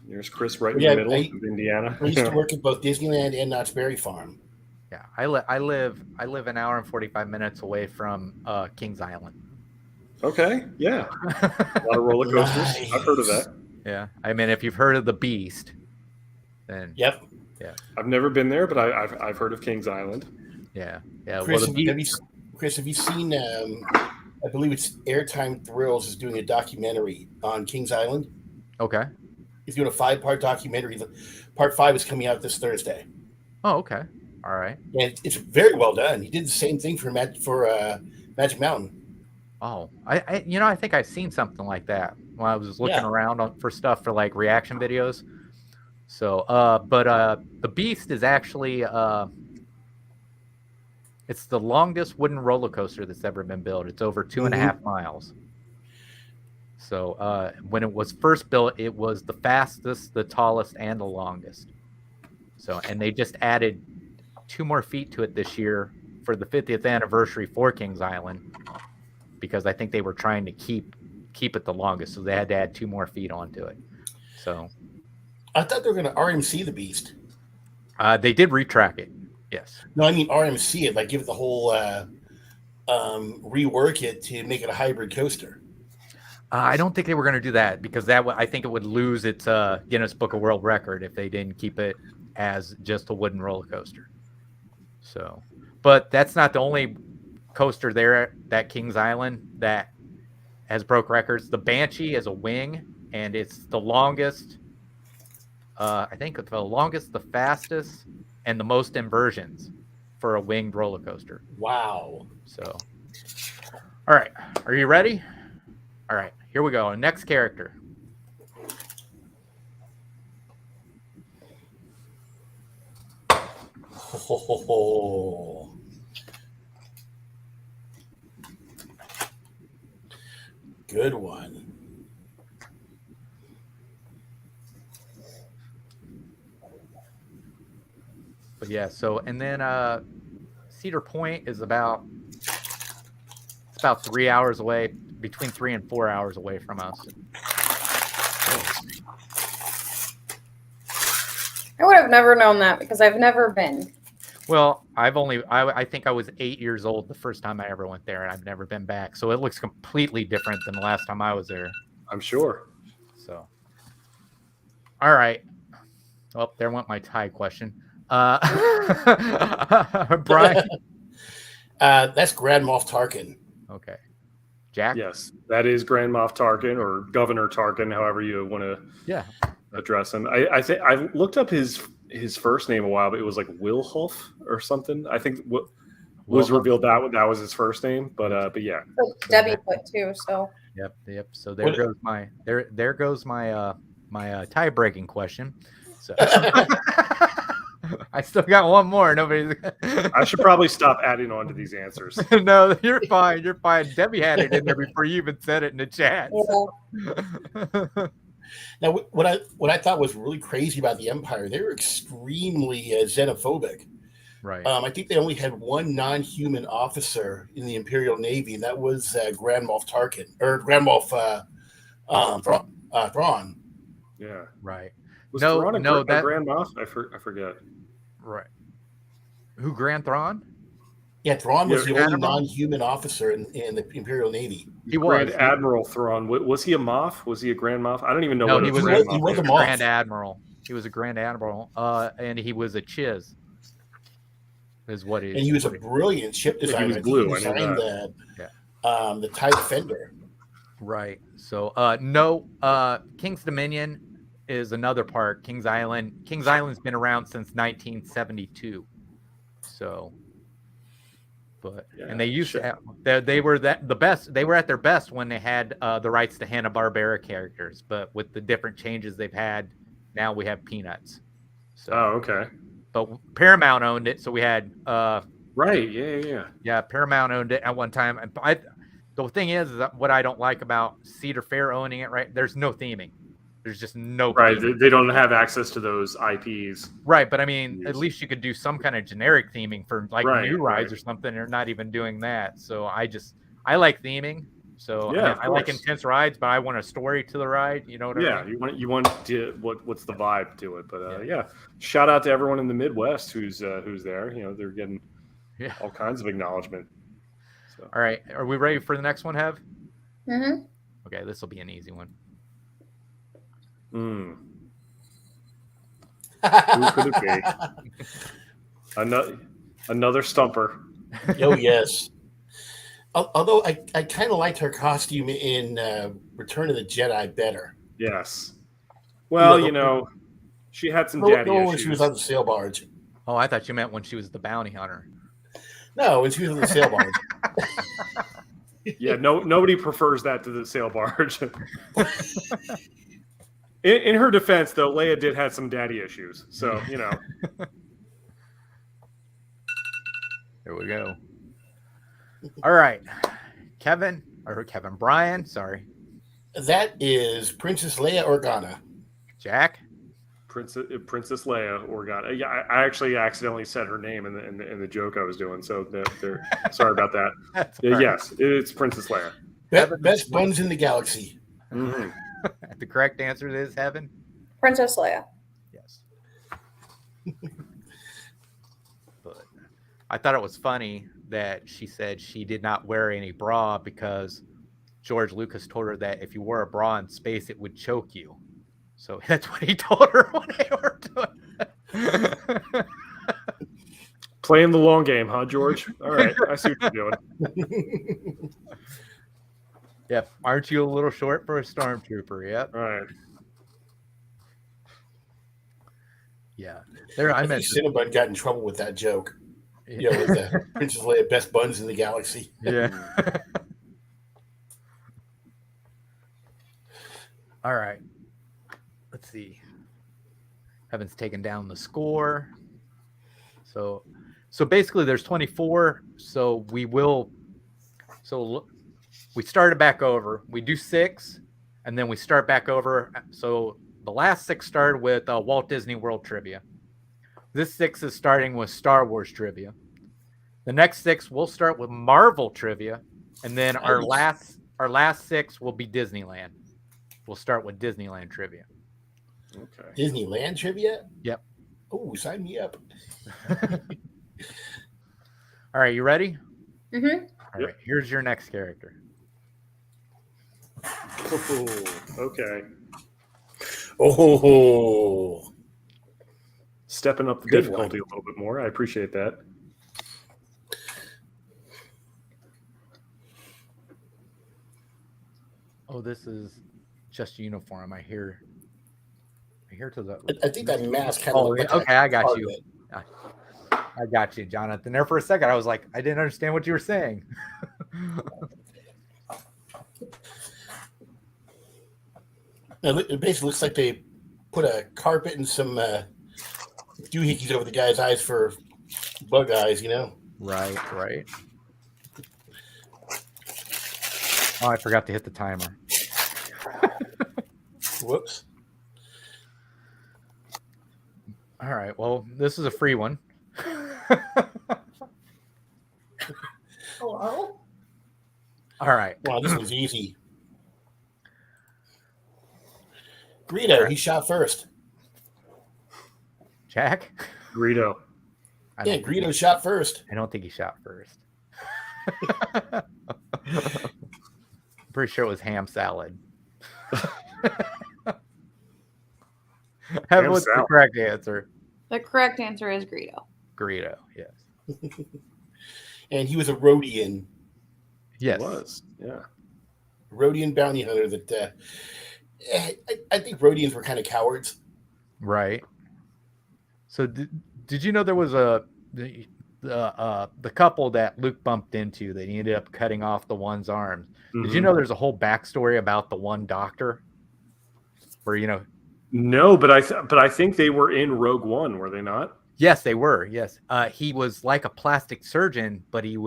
There's Chris right in the middle of Indiana. I used to work at both Disneyland and Knott's Berry Farm. Yeah, I live an hour and 45 minutes away from Kings Island. Okay, yeah. A lot of roller coasters. Nice. I've heard of that. Yeah, I mean, if you've heard of the Beast, then yep. Yeah. I've never been there, but I've heard of Kings Island. Yeah, yeah. Chris, have you seen? I believe it's Airtime Thrills is doing a documentary on Kings Island. Okay. He's doing a 5-part documentary. Part 5 is coming out this Thursday. Oh, okay. All right. And it's very well done. He did the same thing for Magic Mountain. Oh, I think I've seen something like that when I was looking around for stuff for like reaction videos. So, but the Beast is actually it's the longest wooden roller coaster that's ever been built. It's over 2.5 miles. So when it was first built, it was the fastest, the tallest, and the longest. So, and they just added 2 more feet to it this year for the 50th anniversary for Kings Island, because I think they were trying to keep it the longest, so they had to add 2 more feet onto it. So I thought they were going to RMC the beast. They did retrack it. Yes. No, I mean RMC it, like give it the whole rework it to make it a hybrid coaster. I don't think they were going to do that, because I think it would lose its Guinness Book of World Record if they didn't keep it as just a wooden roller coaster. So, but that's not the only coaster there at Kings Island that has broke records. The Banshee is a wing, and it's the longest. I think it's the longest, the fastest, and the most inversions for a winged roller coaster. Wow. So, all right. Are you ready? All right. Here we go. Next character. Oh. Good one. But yeah, so, and then Cedar Point is about 3 hours away, between 3 and 4 hours away from us. I would have never known that because I've never been. Well, I think I was 8 years old the first time I ever went there, and I've never been back. So it looks completely different than the last time I was there. I'm sure. So, all right. Well, there went my tie question. Brian. That's Grand Moff Tarkin. Okay. Jack? Yes, that is Grand Moff Tarkin, or Governor Tarkin, however you want to address him. I think I looked up his first name a while, but it was like Wilhulf or something. I think what was revealed that was his first name, but yeah. But Debbie put too, so. Yep. So there goes my my tie breaking question. So I still got one more. Nobody's. I should probably stop adding on to these answers. No, you're fine. You're fine. Debbie had it in there before you even said it in the chat. Yeah. Now, what I thought was really crazy about the Empire, they were extremely xenophobic. Right. I think they only had one non-human officer in the Imperial Navy, and that was Grand Moff Tarkin, or Grand Moff Thrawn. Yeah. Right. Was Thrawn a that Grand Moff? I forget. Right. Who, Grand Thrawn? Yeah, Thrawn was the only Admiral? non-human officer in the Imperial Navy. He was Grand Admiral Thrawn. Was he a Moff? Was he a Grand Moff? I don't even know No, what he was Grand he Moff was is. a Moff. Grand Admiral. He was a Grand Admiral, and he was a Chiz. Is what he. And he was a brilliant ship designer. He was blue. He designed the TIE Defender. Right. So, King's Dominion is another part. Kings Island. Kings Island's been around since 1972. So, and they used to have, they were the best. They were at their best when they had the rights to Hanna-Barbera characters. But with the different changes they've had, now we have Peanuts. So, okay. But Paramount owned it, so we had right. Yeah. Paramount owned it at one time. And the thing is that what I don't like about Cedar Fair owning it, right? There's no theming. There's just no right. theming. They don't have access to those IPs. Right, but I mean, at least you could do some kind of generic theming for like new rides or something. They're not even doing that. So I like theming. So yeah, I like intense rides, but I want a story to the ride. You know what I mean? You want to what's the vibe to it? But shout out to everyone in the Midwest who's there. You know, they're getting all kinds of acknowledgement. So. All right, are we ready for the next one, Hev? Mm-hmm. Okay, this will be an easy one. Who could it be? Another stumper. Oh yes. Although I kind of liked her costume in Return of the Jedi better. Yes. Well, she had some daddy issues. When she was on the sail barge. Oh, I thought you meant when she was the bounty hunter. No, when she was on the sail barge. Yeah, nobody prefers that to the sail barge. In her defense, though, Leia did have some daddy issues. So, There we go. All right. Brian, sorry. That is Princess Leia Organa. Jack? Princess Leia Organa. Yeah, I actually accidentally said her name in the joke I was doing. So they're sorry about that. Yes, it's Princess Leia. Best buns in the galaxy. Mm-hmm. The correct answer is Heaven. Princess Leia. Yes. But I thought it was funny that she said she did not wear any bra because George Lucas told her that if you wore a bra in space, it would choke you. So that's what he told her when they were doing. Playing the long game, huh, George? All right, I see what you're doing. Yep. Aren't you a little short for a stormtrooper? Yep. All right. Yeah. There, I think Cinnabon got in trouble with that joke. Yeah. With the Princess Leia best buns in the galaxy. Yeah. All right. Let's see. Heaven's taken down the score. So basically there's 24. So we started back over. We do 6 and then we start back over. So the last 6 started with Walt Disney World trivia. This 6 is starting with Star Wars trivia. The next 6 we'll start with Marvel trivia, and then our last 6 will be Disneyland. We'll start with Disneyland trivia. Okay. Disneyland trivia? Yep. Oh, sign me up. All right, you ready? Mm-hmm. All right, here's your next character. Oh, okay. Oh. Stepping up the difficulty a little bit more. I appreciate that. Oh, this is just uniform. I hear to the. I think that mask kind of. Okay, I got you. I got you, Jonathan. There for a second, I was like, I didn't understand what you were saying. It basically looks like they put a carpet and some doohickeys over the guy's eyes for bug eyes, you know? Right. Oh, I forgot to hit the timer. Whoops. All right. Well, this is a free one. Hello? All right. Wow, this was easy. Greedo, he shot first. Jack? Greedo. Yeah, Greedo shot first. I don't think he shot first. I'm pretty sure it was ham salad. What's the correct answer? The correct answer is Greedo. Greedo, yes. And he was a Rhodian. Yes. He was, yeah. Rhodian bounty hunter that I think Rhodians were kind of cowards. Right. So did you know there was the couple that Luke bumped into that he ended up cutting off the one's arms? Mm-hmm. Did you know there's a whole backstory about the one doctor? Where No, but I think they were in Rogue One, were they not? Yes, they were. Yes. He was like a plastic surgeon, but he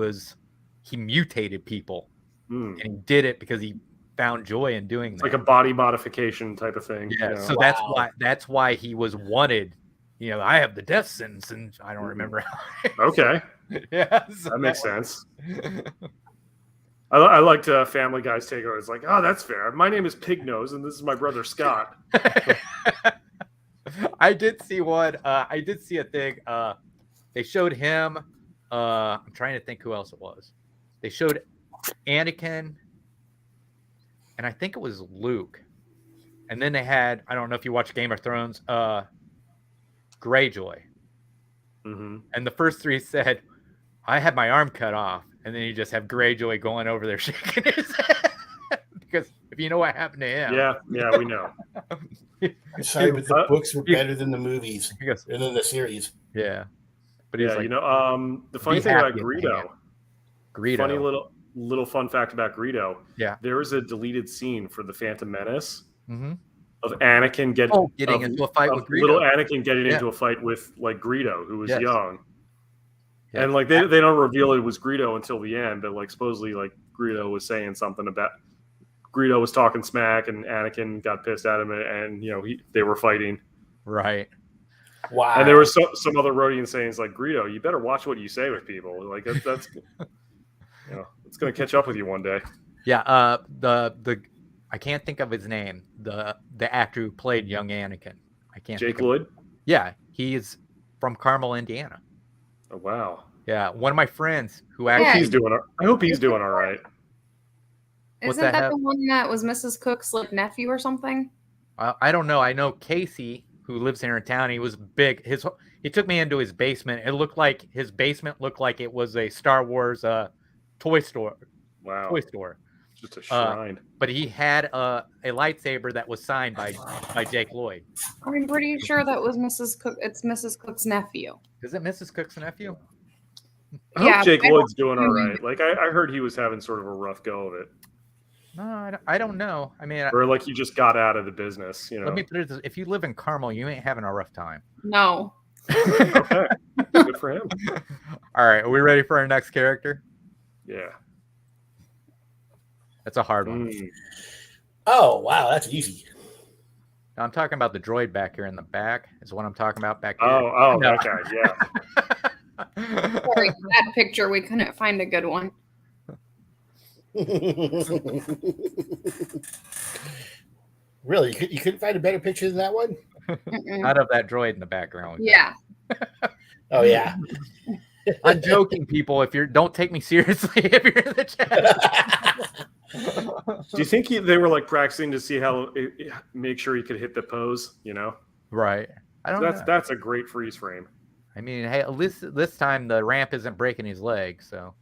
mutated people. And he did it because he found joy in doing that. Like a body modification type of thing. Yeah. So that's why he was wanted. I have the death sentence, and I don't remember. Okay. Yeah. So that makes sense. I liked Family Guy's takeover. It's like, oh, that's fair. My name is Pig Nose, and this is my brother Scott. I did see one. I did see a thing. They showed him. I'm trying to think who else it was. They showed Anakin, and I think it was Luke. And then they had, I don't know if you watch Game of Thrones, Greyjoy. Mm-hmm. And the first 3 said, I had my arm cut off. And then you just have Greyjoy going over there shaking his head. Because if you know what happened to him. Yeah, we know. I'm sorry, but the books were better than the movies and then the series. Yeah. But he's the funny thing about Greedo. Funny little fun fact about Greedo. Yeah. There was a deleted scene for The Phantom Menace of Anakin getting into a fight with Greedo. Little Anakin getting into a fight with Greedo, who was young. Yeah. And they don't reveal it was Greedo until the end, but supposedly Greedo was saying something about Greedo was talking smack and Anakin got pissed at him and they were fighting. Right. Wow. And there was some other Rhodian sayings like, Greedo, you better watch what you say with people. Like that's it's going to catch up with you one day. Yeah. The I can't think of his name. The actor who played young Anakin. I can't. Jake Lloyd. Yeah, he's from Carmel, Indiana. Oh wow. Yeah, one of my friends who I actually. hope he's doing all right. Isn't that the one that was Mrs. Cook's like nephew or something? I don't know. I know Casey, who lives here in town. He was big. He took me into his basement. It looked like his basement looked like it was a Star Wars toy store. Wow. Toy store. Just a shrine. But he had a lightsaber that was signed by Jake Lloyd. I'm pretty sure that was Mrs. Cook. It's Mrs. Cook's nephew. Is it Mrs. Cook's nephew? I hope Jake Lloyd's doing all right. Like I heard he was having sort of a rough go of it. No, I don't know. I mean, or like he just got out of the business. You know. Let me put it this: if you live in Carmel, you ain't having a rough time. No. Okay. Good for him. All right, are we ready for our next character? Yeah. That's a hard one. Oh wow, that's easy. Now, I'm talking about the droid back here in the back. Is what I'm talking about back here. Oh, no. That guy. Yeah. Sorry, that picture we couldn't find a good one. Really, you couldn't find a better picture than that one? Not of that droid in the background. Yeah. Oh yeah. I'm joking, people. Don't take me seriously if you're in the chat. Do you think they were like practicing to see how make sure he could hit the pose? You know. Right. I don't know. That's a great freeze frame. I mean, hey, at least this time the ramp isn't breaking his leg, so.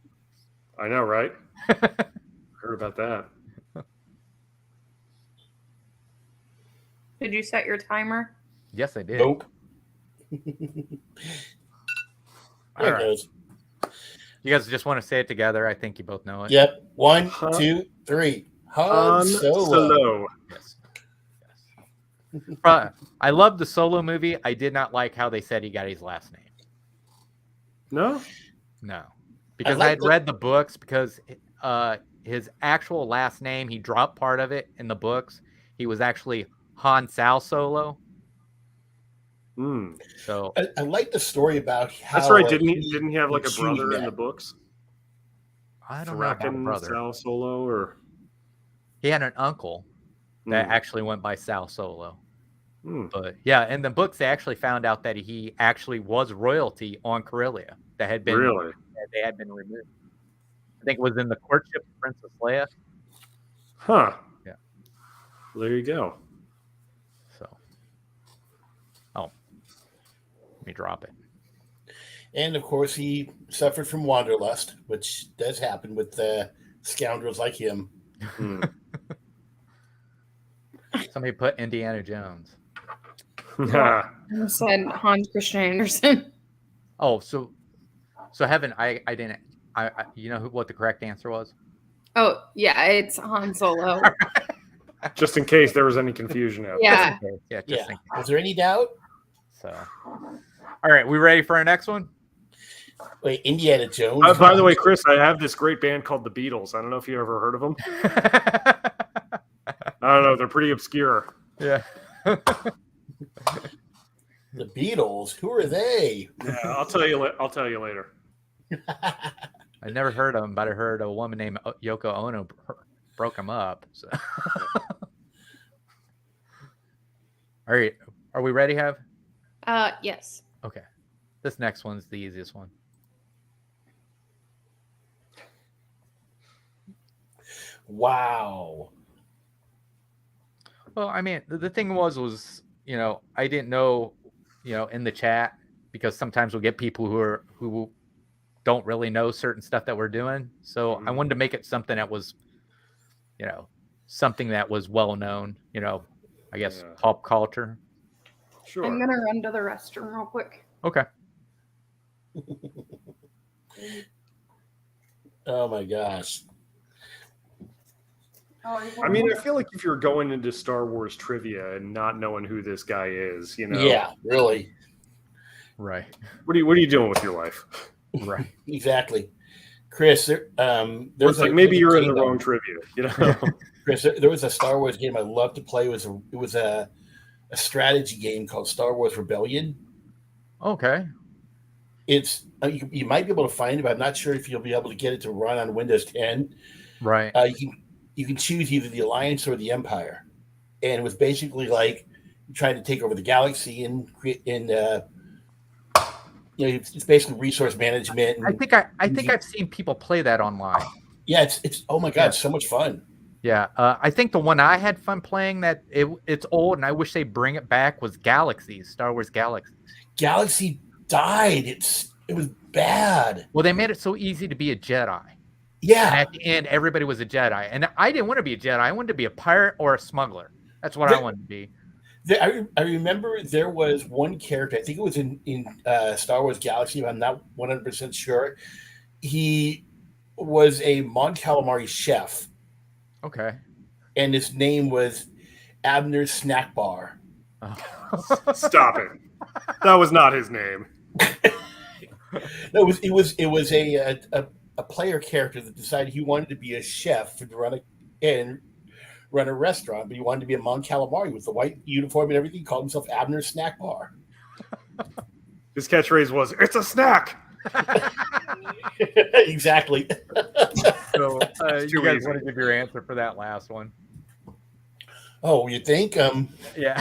I know, right? Heard about that. Did you set your timer? Yes, I did. Nope. All right. You guys just want to say it together. I think you both know it. Yep. 1, 2, 3. Han Solo. Yes. I love the Solo movie. I did not like how they said he got his last name. No? No. Because I had read the books, because his actual last name, he dropped part of it in the books. He was actually Han Sal Solo. So I like the story about how. That's right. Didn't he have like a brother in the books? I don't know about a brother. Sal Solo, or he had an uncle that actually went by Sal Solo. But yeah, in the books they actually found out that he actually was royalty on Corellia that had been they had been removed. I think it was in the courtship of Princess Leia. Huh. Yeah. Well, there you go. So. Oh. Let me drop it. And of course, he suffered from wanderlust, which does happen with scoundrels like him. Somebody put Indiana Jones. I said Hans Christian Andersen. Oh, so Heaven, I didn't. I you know what the correct answer was? Oh yeah, it's Han Solo. Just in case there was any confusion out there. Yeah. Was there any doubt? So, all right, we ready for our next one? Wait, Indiana Jones. By the way, Chris, I have this great band called the Beatles. I don't know if you ever heard of them. I don't know. They're pretty obscure. Yeah. The Beatles. Who are they? Yeah, I'll tell you later. I never heard of them, but I heard a woman named Yoko Ono broke them up. So. All right, are we ready, Have? Yes. Okay. This next one's the easiest one. Wow. Well, I mean, the thing was, you know, I didn't know, you know, in the chat, because sometimes we'll get people who don't really know certain stuff that we're doing. So I wanted to make it something that was, you know, something that was well known, you know, I guess pop culture. Sure. I'm gonna run to the restroom real quick. Okay. Oh my gosh. I mean, I feel like if you're going into Star Wars trivia and not knowing who this guy is, you know. Yeah, really. Right. What are you doing with your life? Right. Exactly. Chris, there's like maybe you're in the wrong trivia, you know. Chris, there was a Star Wars game I loved to play. It was a a strategy game called Star Wars Rebellion. Okay. It's you might be able to find it, but I'm not sure if you'll be able to get it to run on Windows 10. Right. You can choose either the Alliance or the Empire, and it was basically like trying to take over the galaxy and create it's basically resource management. And I think I've seen people play that online. Yeah, it's oh my god, so much fun. Yeah, I think the one I had fun playing that it's old and I wish they bring it back was Galaxies, Star Wars Galaxies. Galaxy died. It was bad. Well, they made it so easy to be a Jedi. Yeah. And at the end, everybody was a Jedi, and I didn't want to be a Jedi. I wanted to be a pirate or a smuggler. That's what I wanted to be. I remember there was one character. I think it was in Star Wars Galaxy. I'm not 100% sure. He was a Mon Calamari chef. Okay. And his name was Abner's Snack Bar. Oh. Stop it. That was not his name. No, it was a player character that decided he wanted to be a chef to run a restaurant, but he wanted to be a Mon Calamari with the white uniform and everything. He called himself Abner's Snack Bar. His catchphrase was, "It's a snack." Exactly. So you guys want to give your answer for that last one? Oh, you think? Yeah.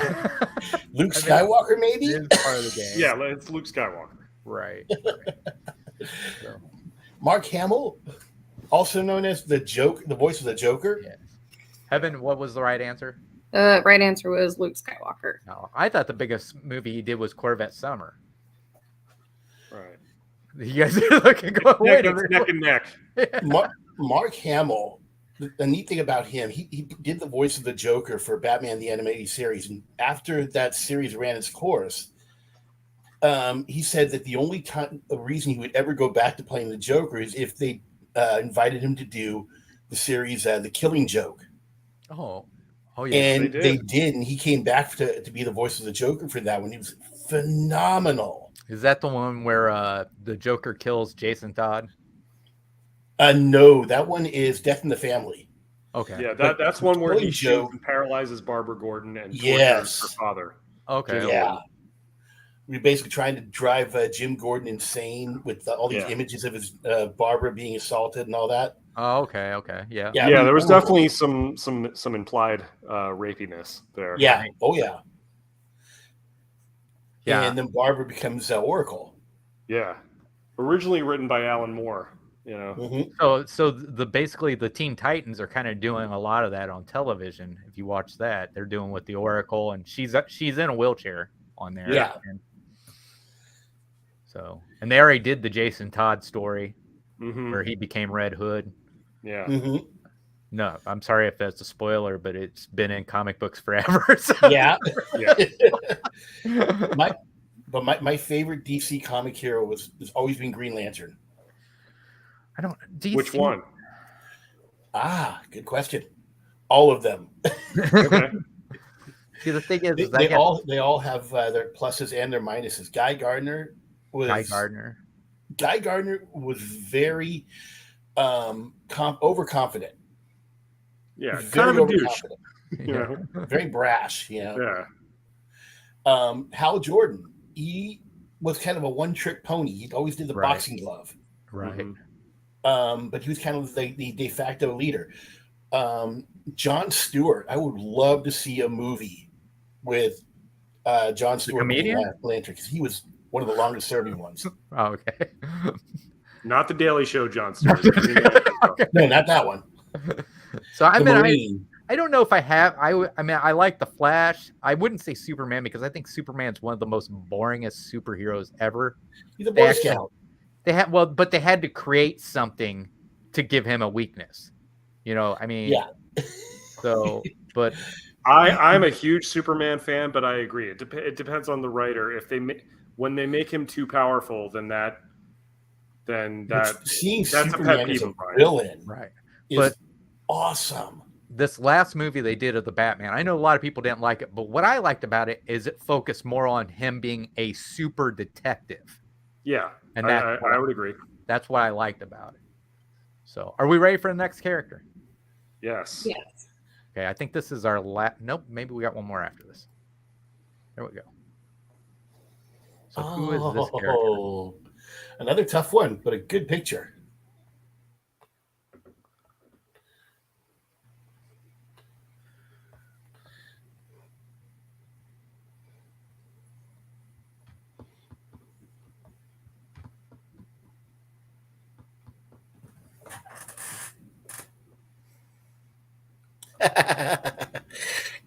Luke Skywalker, maybe? It is part of the game. Yeah, it's Luke Skywalker. Right. So. Mark Hamill, also known as the voice of the Joker. Yes. Heaven, what was the right answer? The right answer was Luke Skywalker. No, I thought the biggest movie he did was Corvette Summer. Right. You guys are looking going neck and neck. Mark Hamill. The neat thing about him, he did the voice of the Joker for Batman the Animated Series, and after that series ran its course, he said that the only reason he would ever go back to playing the Joker is if they invited him to do the series The Killing Joke. Oh yeah, and they did, and he came back to be the voice of the Joker for that one. He was phenomenal. Is that the one where the Joker kills Jason Todd? No, that one is Death in the Family. Okay. Yeah, that's one where he shoots and paralyzes Barbara Gordon and tortures her father. Okay. Yeah. We're basically trying to drive Jim Gordon insane with all these images of his Barbara being assaulted and all that. Oh, okay. Yeah. Yeah, there was definitely some implied rapiness there. Yeah. Oh, yeah. Yeah. And then Barbara becomes Oracle. Yeah. Originally written by Alan Moore. You know. Mm-hmm. So basically the Teen Titans are kind of doing a lot of that on television. If you watch that, they're doing with the Oracle, and she's in a wheelchair on there. Yeah. And they already did the Jason Todd story where he became Red Hood. Yeah. Mm-hmm. No, I'm sorry if that's a spoiler, but it's been in comic books forever. So. Yeah. My favorite DC comic hero has always been Green Lantern. Which one? Good question. All of them. Okay. See, the thing is, they all have their pluses and their minuses. Guy Gardner was very overconfident. Yeah, kind of a douche. Very brash. Yeah. Hal Jordan, he was kind of a one-trick pony. He always did the boxing glove. Right. But he was kind of the de facto leader. Jon Stewart, I would love to see a movie with Jon Stewart Lantern, because he was one of the longest serving ones. Oh, okay. Not the Daily Show Jon Stewart. Okay. No, not that one. So I don't know if I have. I like the Flash. I wouldn't say Superman because I think Superman's one of the most boringest superheroes ever. He's a Boy Scout. But they had to create something to give him a weakness. Yeah. So, but I'm a huge Superman fan, but I agree. It depends on the writer. When they make him too powerful, then seeing that's Superman a pet peeve as a of mine. villain, right? Is awesome. This last movie they did of the Batman, I know a lot of people didn't like it, but what I liked about it is it focused more on him being a super detective. Yeah, and I would agree. That's what I liked about it. So, are we ready for the next character? Yes. Yes. Okay, I think this is our last. Nope, maybe we got one more after this. There we go. So who is this character? Oh, another tough one, but a good picture.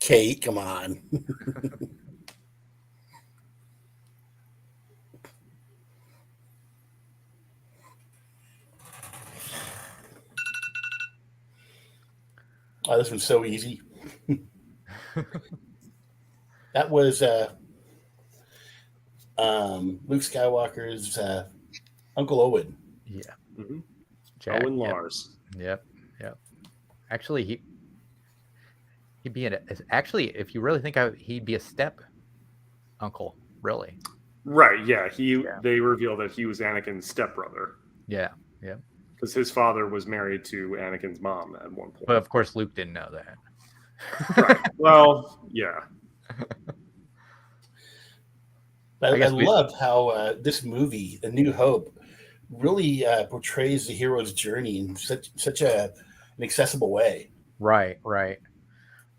Kate, come on. Oh, this one's so easy. That was Luke Skywalker's Uncle Owen. Yeah. Mm-hmm. Jack, Owen Lars. Yep. Actually, he'd be actually, if you really think of it, he'd be a step uncle, really. Right, yeah. They reveal that he was Anakin's stepbrother. Yeah. Because his father was married to Anakin's mom at one point. But of course, Luke didn't know that. Right. Well, yeah. I loved how this movie, A New Hope, really portrays the hero's journey in such an accessible way. Right.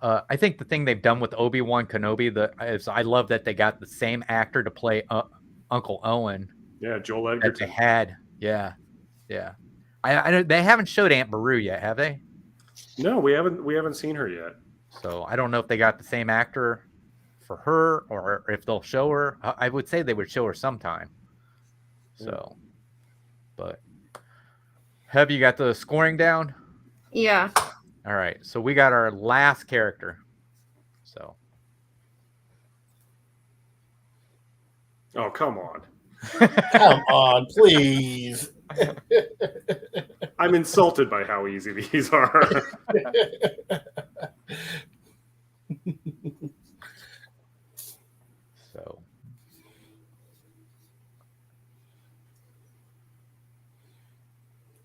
I think the thing they've done with Obi-Wan Kenobi is I love that they got the same actor to play Uncle Owen. Yeah, Joel Edgerton. That they had. Yeah. I they haven't showed Aunt Beru yet, have they? No, we haven't seen her yet. So I don't know if they got the same actor for her or if they'll show her. I would say they would show her sometime. So, but have you got the scoring down? Yeah. All right. So we got our last character. So. Oh, come on. Come on, please. I'm insulted by how easy these are. So.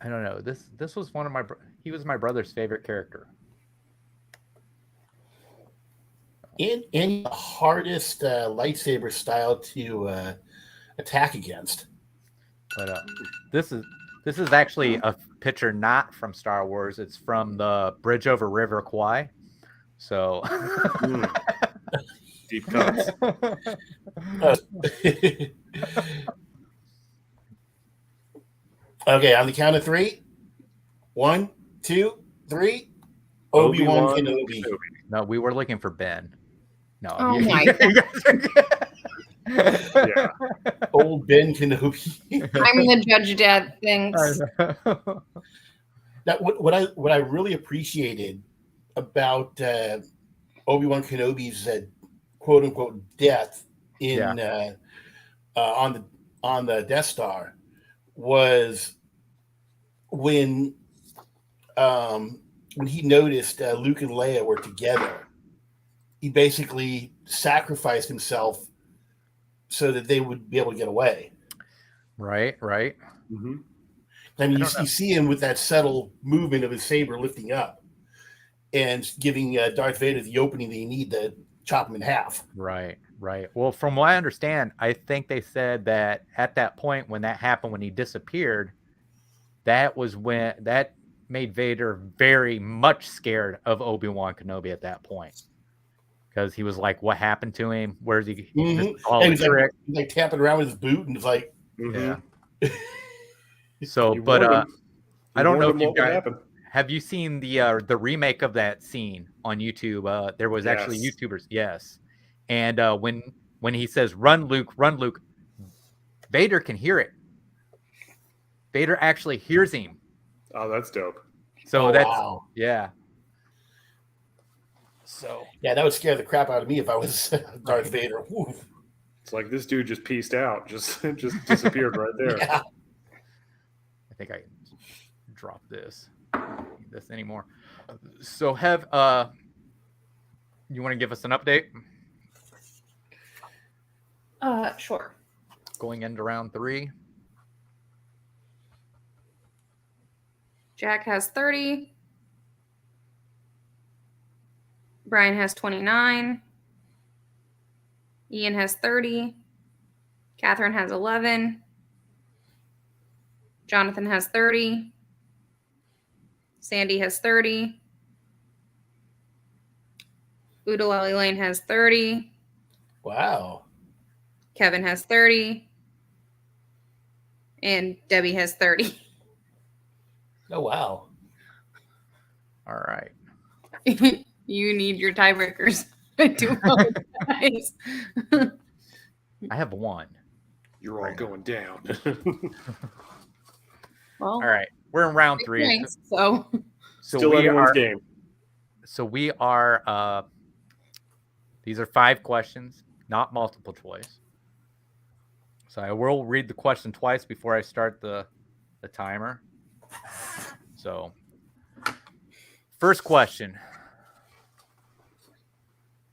I don't know. This was one of he was my brother's favorite character. And the hardest lightsaber style to attack against. But this is actually a picture not from Star Wars. It's from the Bridge Over River Kwai. So deep cuts. Okay, on the count of 3. 1, 2, 3. Obi-Wan Kenobi. No, we were looking for Ben. No. Oh my God. Yeah. Old Ben Kenobi. I'm the judge dad things. Now, what I really appreciated about Obi-Wan Kenobi's quote unquote death in on the Death Star was when he noticed Luke and Leia were together. He basically sacrificed himself so that they would be able to get away. Right. Mm-hmm. I mean, you see him with that subtle movement of his saber lifting up and giving Darth Vader the opening that you need to chop him in half. Right. Well, from what I understand, I think they said that at that point when that happened, when he disappeared, that was when that made Vader very much scared of Obi-Wan Kenobi at that point. Because he was like, what happened to him? Where's he? And he's like tapping around with his boot and it's like, yeah. So, but I don't know if you guys have you seen the remake of that scene on YouTube? There was actually YouTubers, yes. And when he says, run, Luke, Vader can hear it. Vader actually hears him. Oh, that's dope. So wow. Yeah. So yeah, that would scare the crap out of me if I was Darth Vader. Woo. It's like this dude just pieced out, just disappeared right there. Yeah. I think I can drop this. I don't need this anymore. So you want to give us an update? Sure. Going into round 3. Jack has 30. Brian has 29. Ian has 30. Catherine has 11. Jonathan has 30. Sandy has 30. Oodalali Lane has 30. Wow. Kevin has 30. And Debbie has 30. Oh, wow. All right. You need your tiebreakers. I do apologize. I have one. You're all going down. Well, all right. We're in round 3. Points, so Still anyone's game. So we are these are 5 questions, not multiple choice. So I will read the question twice before I start the timer. So first question.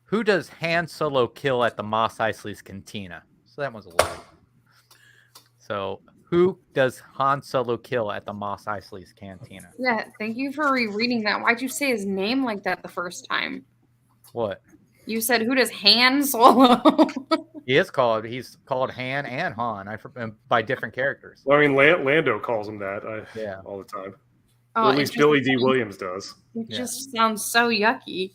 Who does Han Solo kill at the Mos Eisley's Cantina? So that was a lot. So who does Han Solo kill at the Mos Eisley's Cantina? yeah, thank you for rereading that. Why'd you say his name like that the first time? What? You said, who does Han Solo? He's called Han and Han by different characters. Well, I mean, Lando calls him that all the time. Oh, or at least Billy D. Williams does. It just sounds so yucky.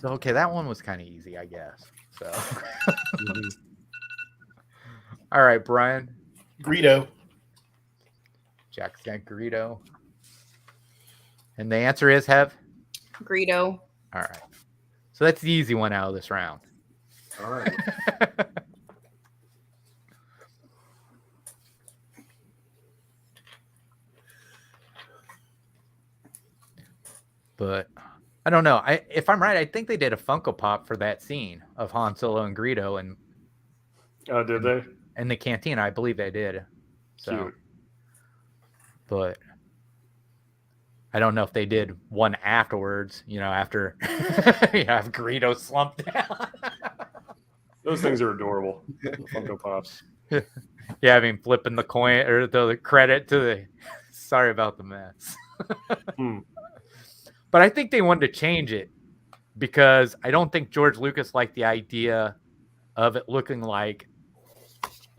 So, okay, that one was kind of easy, I guess. So, all right, Brian. Greedo. Jack's got Greedo. And the answer is Hev? Greedo. All right. So that's the easy one out of this round. All right. But I don't know. If I'm right, I think they did a Funko Pop for that scene of Han Solo and Greedo, and did they? In the cantina, I believe they did. So, cute. But I don't know if they did one afterwards. After have Greedo slumped down. Those things are adorable. The Funko Pops. Yeah, I mean, flipping the coin or the credit to the. Sorry about the mess. But I think they wanted to change it because I don't think George Lucas liked the idea of it looking like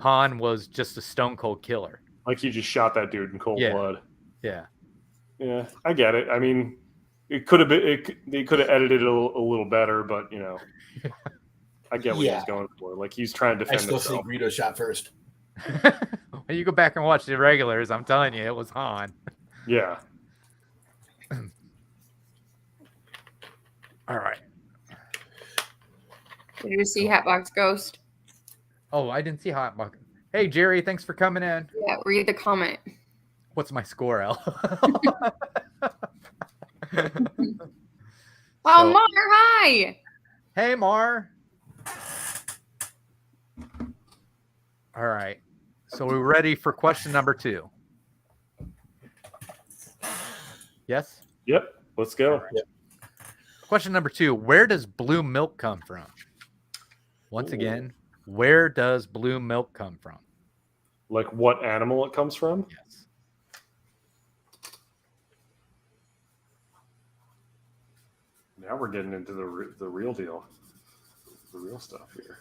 Han was just a stone cold killer. Like he just shot that dude in cold blood. Yeah. Yeah, I get it. I mean, it could have been. They could have edited it a little better, but I get what he's going for. Like he's trying to defend himself. I still say Greedo shot first. Well, you go back and watch the regulars. I'm telling you, it was Han. Yeah. All right. Did you see Hatbox Ghost? Oh, I didn't see Hatbox. Hey, Jerry, thanks for coming in. Yeah, read the comment. What's my score, Al? Oh, Mar, hi. Hey, Mar. All right. So we're ready for question number 2. Yes? Yep. Let's go. Right. Yep. Question number 2. Where does blue milk come from? Once again, where does blue milk come from? Like what animal it comes from? Yes. Now we're getting into the real deal. The real stuff here.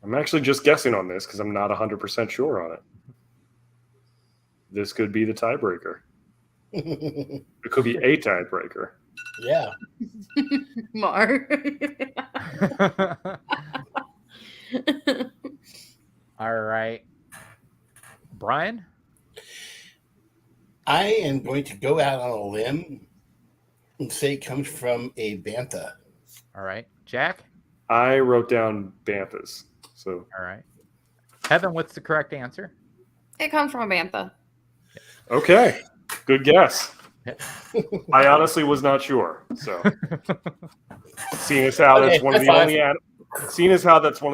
I'm actually just guessing on this because I'm not 100% sure on it. This could be the tiebreaker. It could be a tiebreaker. Yeah. Mar. All right. Brian? I am going to go out on a limb and say it comes from a bantha. All right. Jack? I wrote down banthas. So. All right. Heaven, what's the correct answer? It comes from a bantha. Okay. Good guess. I honestly was not sure. So, seeing as how that's one of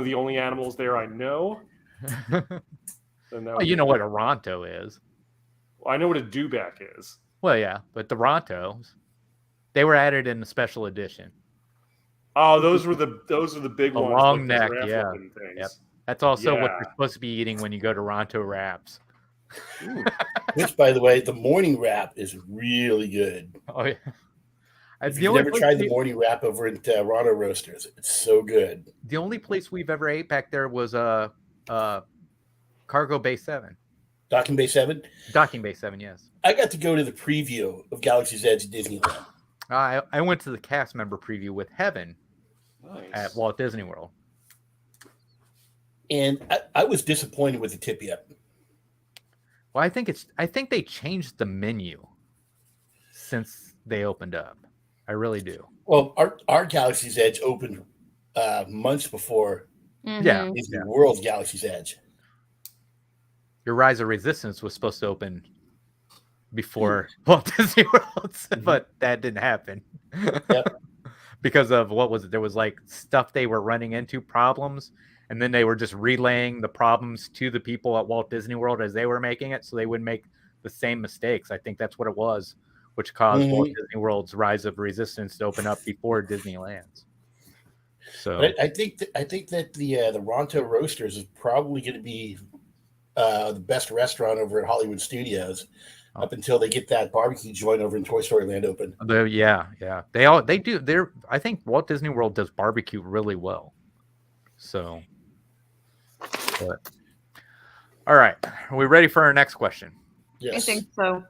the only animals there I know. Well, you know what a Ronto is. Well, I know what a dewback is. Well, yeah, but the Rontos, they were added in the special edition. Oh, those were the big A ones. long like neck, the yeah. things. Yep. That's also what you're supposed to be eating when you go to Ronto Wraps. Which, by the way, the morning wrap is really good. Oh yeah. If you've never tried the morning wrap over at Ronto Roasters, it's so good. The only place we've ever ate back there was Cargo Bay 7. Docking Bay 7? Docking Bay 7, yes. I got to go to the preview of Galaxy's Edge at Disneyland. I went to the cast member preview with Heaven at Walt Disney World. And I was disappointed with the tip yet. Well, I think they changed the menu since they opened up. I really do. Well, our Galaxy's Edge opened months before Disney World's Galaxy's Edge. Your Rise of Resistance was supposed to open before Walt Disney World, but that didn't happen. Yep. Because of what was it? There was like stuff they were running into, problems, and then they were just relaying the problems to the people at Walt Disney World as they were making it, so they wouldn't make the same mistakes. I think that's what it was, which caused Walt Disney World's Rise of Resistance to open up before Disneyland's. So but I think that the Ronto Roasters is probably going to be the best restaurant over at Hollywood Studios up until they get that barbecue joint over in Toy Story Land open. Yeah. They do. I think Walt Disney World does barbecue really well. So, all right. Are we ready for our next question? Yes. I think so.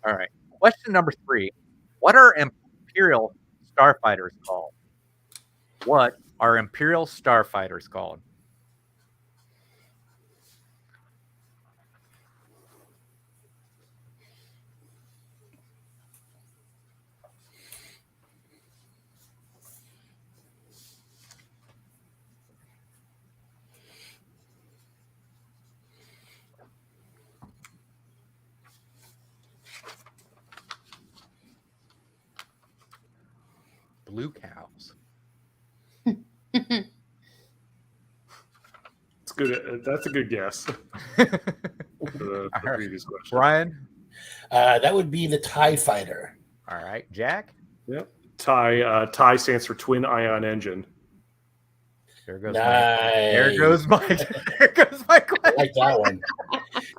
All right. Question number 3. What are Imperial starfighters called? What are Imperial starfighters called? Blue cows. It's good. That's a good guess. the previous question. Brian? That would be the TIE Fighter. All right. Jack? Yep. TIE stands for Twin Ion Engine. There goes nice. my question. I like that one.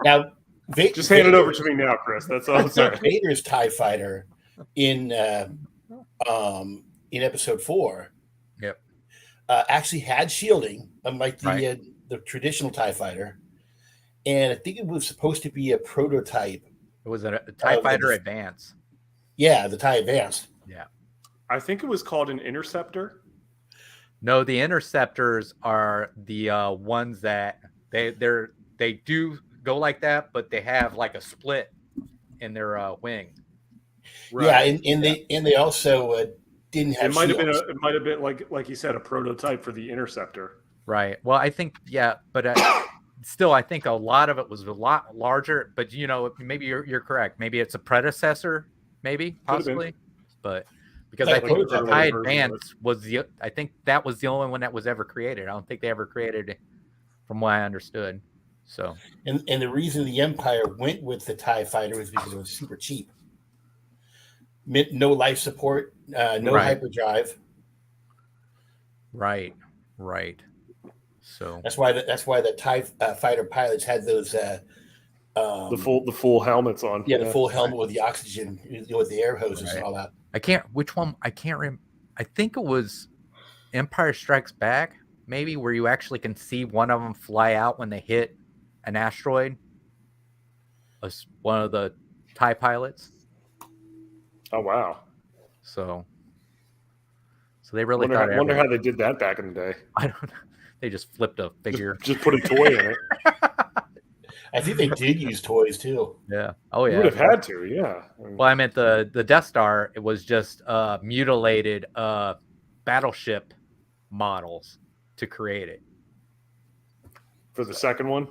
Now, just hand it over to me now, Chris. That's all I'm saying. Vader's TIE Fighter in episode 4 actually had shielding, unlike the traditional TIE Fighter. And I think it was supposed to be a prototype. It was a TIE Fighter Advance. Yeah, the TIE Advance. Yeah. I think it was called an Interceptor. No, the Interceptors are the ones that they do go like that, but they have like a split in their wing. Right. Yeah, and they also didn't have. It might have been like you said, a prototype for the Interceptor. Right. Well, I think but still, I think a lot of it was a lot larger. But maybe you're correct. Maybe it's a predecessor. Maybe possibly, but. Because I think the TIE Advance I think that was the only one that was ever created. I don't think they ever created it, from what I understood. So, and the reason the Empire went with the TIE Fighter was because it was super cheap. No life support, no hyperdrive. Right. So that's why the TIE Fighter pilots had those the full helmets on. Yeah, the full helmet with the oxygen, with the air hoses and all that. I can't remember. I think it was Empire Strikes Back, maybe, where you actually can see one of them fly out when they hit an asteroid. One of the TIE pilots. Oh wow! So they really I wonder how they did that back in the day. I don't know. They just flipped a figure. Just put a toy in it. I think they did use toys too. Yeah. Oh yeah. You would have had to. Yeah. Well, I meant the Death Star. It was just mutilated battleship models to create it. For the second one.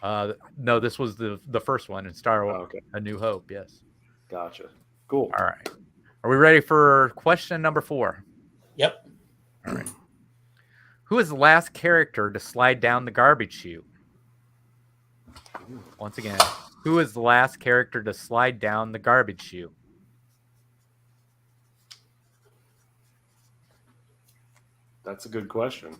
No, this was the first one in Star Wars: A New Hope. Yes. Gotcha. Cool. All right. Are we ready for question number 4? Yep. All right. Who is the last character to slide down the garbage chute? Once again, who is the last character to slide down the garbage chute? That's a good question.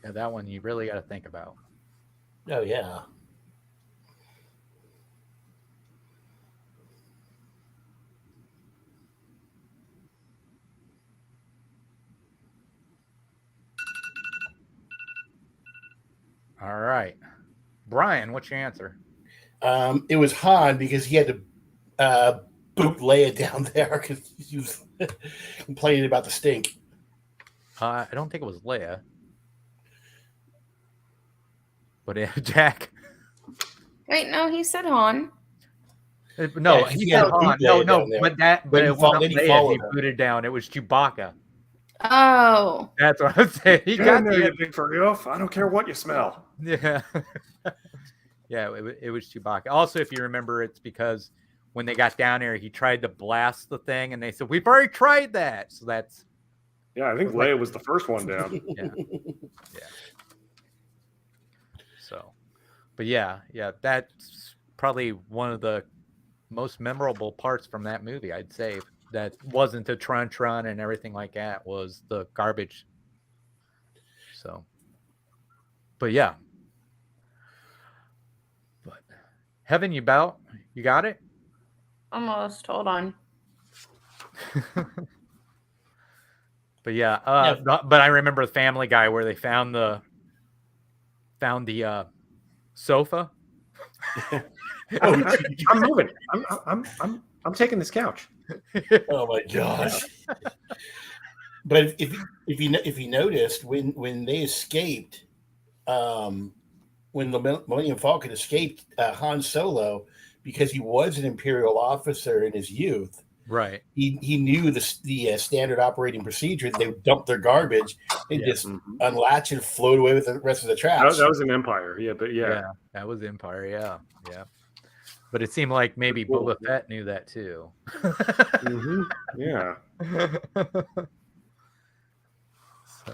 Yeah, that one you really got to think about. Oh, yeah. All right. Brian, what's your answer? It was Han because he had to boot Leia down there because he was complaining about the stink. I don't think it was Leia. But Jack. Wait, no, he said Han. No, Yeah, he said Han. No, but it wasn't Leia he booted down. It was Chewbacca. Oh. That's what I'm saying. He got you big furry oaf. I don't care what you smell. Yeah. Yeah, it was Chewbacca. Also, if you remember, it's because when they got down there, he tried to blast the thing, and they said, "We've already tried that." So that's... Yeah, I think Leia was the first one down. Yeah. So, but yeah, that's probably one of the most memorable parts from that movie, I'd say. That wasn't the trunch run and everything like that, was the garbage. So, but yeah. But Heaven, you got it? Almost. Hold on. But yeah, but I remember the Family Guy where they found the sofa. I'm moving. I'm taking this couch. Oh my gosh! But if you noticed when they escaped, when the Millennium Falcon escaped Han Solo, because he was an Imperial officer in his youth. Right. He knew the standard operating procedure. They would dump their garbage and just unlatch and float away with the rest of the traps. That was an Empire. Yeah, but yeah, that was Empire. Yeah. But it seemed like maybe Boba Fett knew that too. Yeah. So,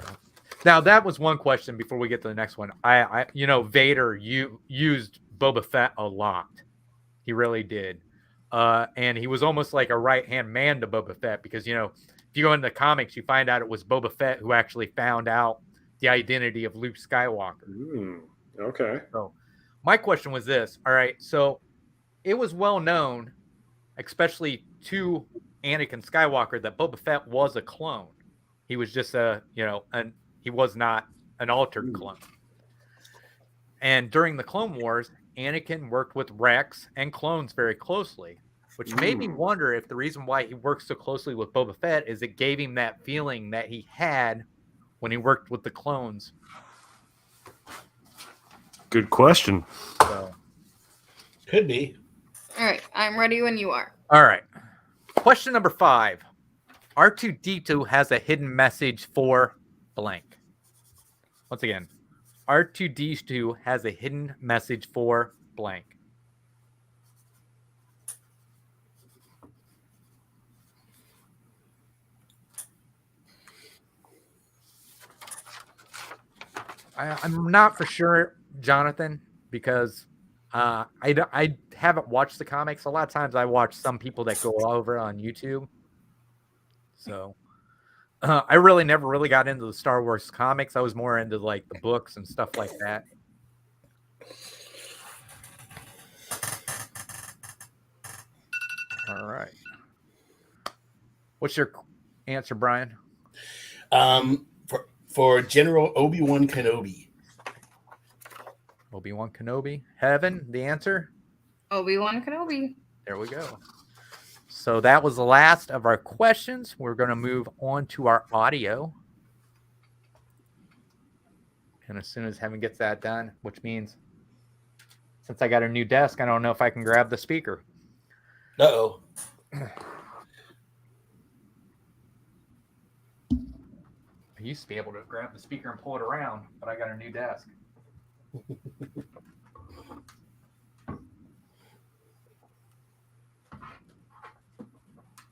now that was one question before we get to the next one. I Vader used Boba Fett a lot. He really did. And he was almost like a right-hand man to Boba Fett because, if you go into the comics, you find out it was Boba Fett who actually found out the identity of Luke Skywalker. Okay. So my question was this. All right. So it was well known, especially to Anakin Skywalker, that Boba Fett was a clone. He was just he was not an altered clone. And during the Clone Wars, Anakin worked with Rex and clones very closely, which made me wonder if the reason why he worked so closely with Boba Fett is it gave him that feeling that he had when he worked with the clones. Good question. So, could be. All right, I'm ready when you are. All right. Question number 5. R2-D2 has a hidden message for blank. Once again, R2-D2 has a hidden message for blank. I'm not for sure, Jonathan, because I haven't watched the comics. A lot of times I watch some people that go over on YouTube. So I really never really got into the Star Wars comics. I was more into like the books and stuff like that. All right. What's your answer, Brian? For General Obi-Wan Kenobi. Obi-Wan Kenobi. Heaven, the answer? Obi-Wan Kenobi. There we go. So that was the last of our questions. We're going to move on to our audio. And as soon as Heaven gets that done, which means since I got a new desk, I don't know if I can grab the speaker. Uh-oh. I used to be able to grab the speaker and pull it around, but I got a new desk.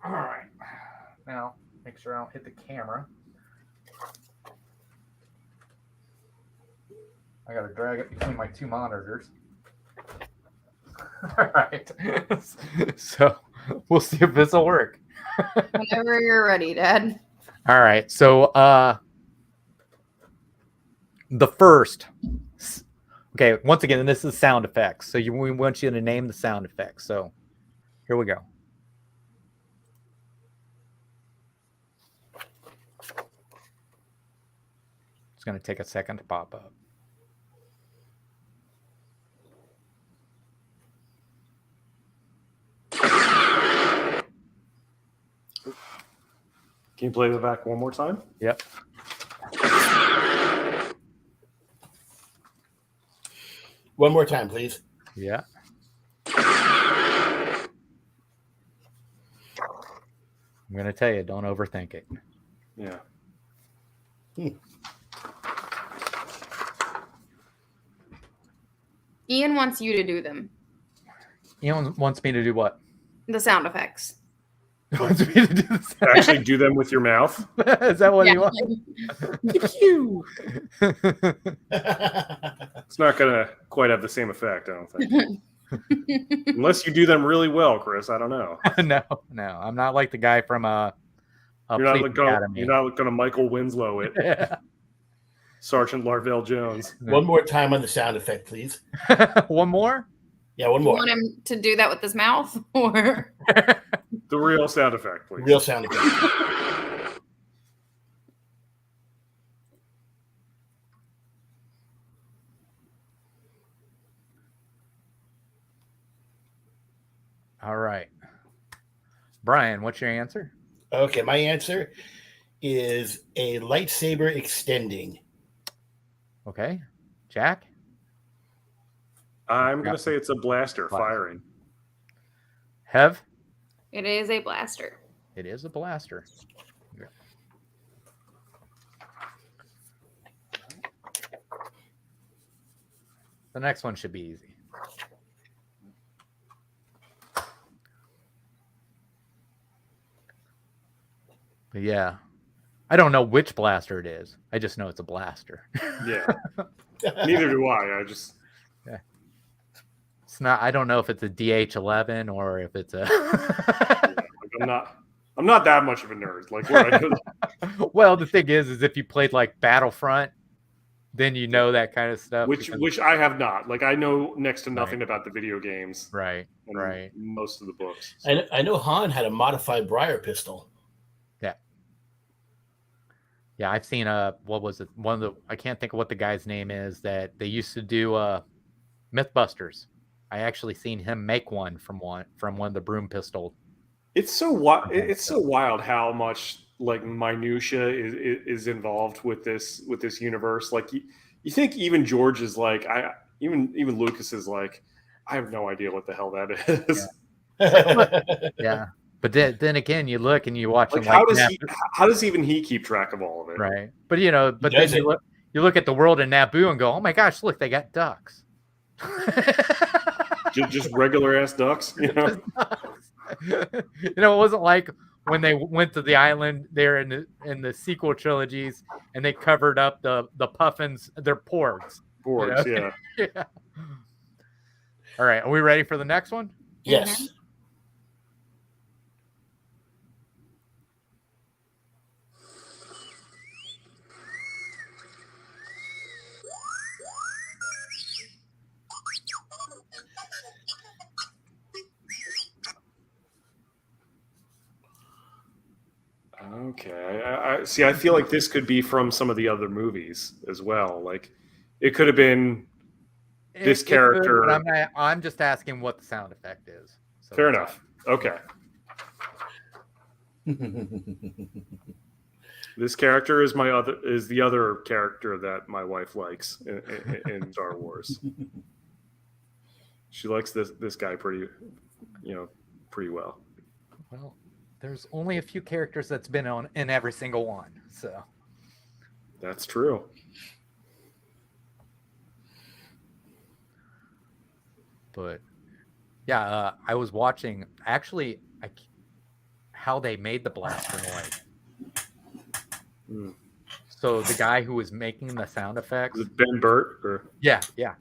All right. Now, make sure I don't hit the camera. I got to drag it between my two monitors. All right. So we'll see if this will work. Whenever you're ready, Dad. All right. So the first. Okay. Once again, this is sound effects. So we want you to name the sound effects. So here we go. It's going to take a second to pop up. Can you play the back one more time? Yep. One more time, please. Yeah. I'm going to tell you, don't overthink it. Yeah. Ian wants you to do them. Ian wants me to do what? The sound effects. Wants me to do this. Actually do them with your mouth? Is that what you want? It's not going to quite have the same effect, I don't think. Unless you do them really well, Chris. I don't know. No. I'm not like the guy from You're not going to Michael Winslow it. Yeah. Sergeant Larvell Jones. One more time on the sound effect, please. One more? Yeah, one You more. want him to do that with his mouth, or The real sound effect, please. Real sound effect. All right. Brian, what's your answer? Okay, my answer is a lightsaber extending. Okay. Jack? I'm going to say it's a blaster firing. Hev? it is a blaster. It is a blaster. Yeah. The next one should be easy. But yeah, I don't know which blaster it is. I just know it's a blaster. Yeah. Neither do I. It's not. I don't know if it's a DH11 or if it's a. I'm not that much of a nerd. Like, where I know that. Well, the thing is if you played like Battlefront, then you know that kind of stuff. Which I have not. Like, I know next to nothing about the video games. Right. Most of the books. So. I know Han had a modified Briar pistol. Yeah, I've seen what was it? I can't think of what the guy's name is that they used to do Mythbusters. I actually seen him make one from one of the broom pistol. It's so wild how much like minutia is involved with this universe. Like you think even George is like even Lucas is like, I have no idea what the hell that is. Yeah. But then again, you look and you watch like, him. How does even he keep track of all of it? Right. But then you look at the world in Naboo and go, oh my gosh, look, they got ducks. just regular ass ducks. You know, it wasn't like when they went to the island there in the sequel trilogies and they covered up the puffins, their porgs. Yeah. Yeah. All right, are we ready for the next one? Yes. Okay. I see. I feel like this could be from some of the other movies as well. Like, it could have been this character. I'm just asking what the sound effect is. So fair enough. Okay. This character is the other character that my wife likes in Star Wars. She likes this guy pretty well. Well, there's only a few characters that's been in every single one, so that's true. But yeah, I was watching how they made the blaster noise. So the guy who was making the sound effects. Was it Ben Burt? Or? Yeah. Yeah.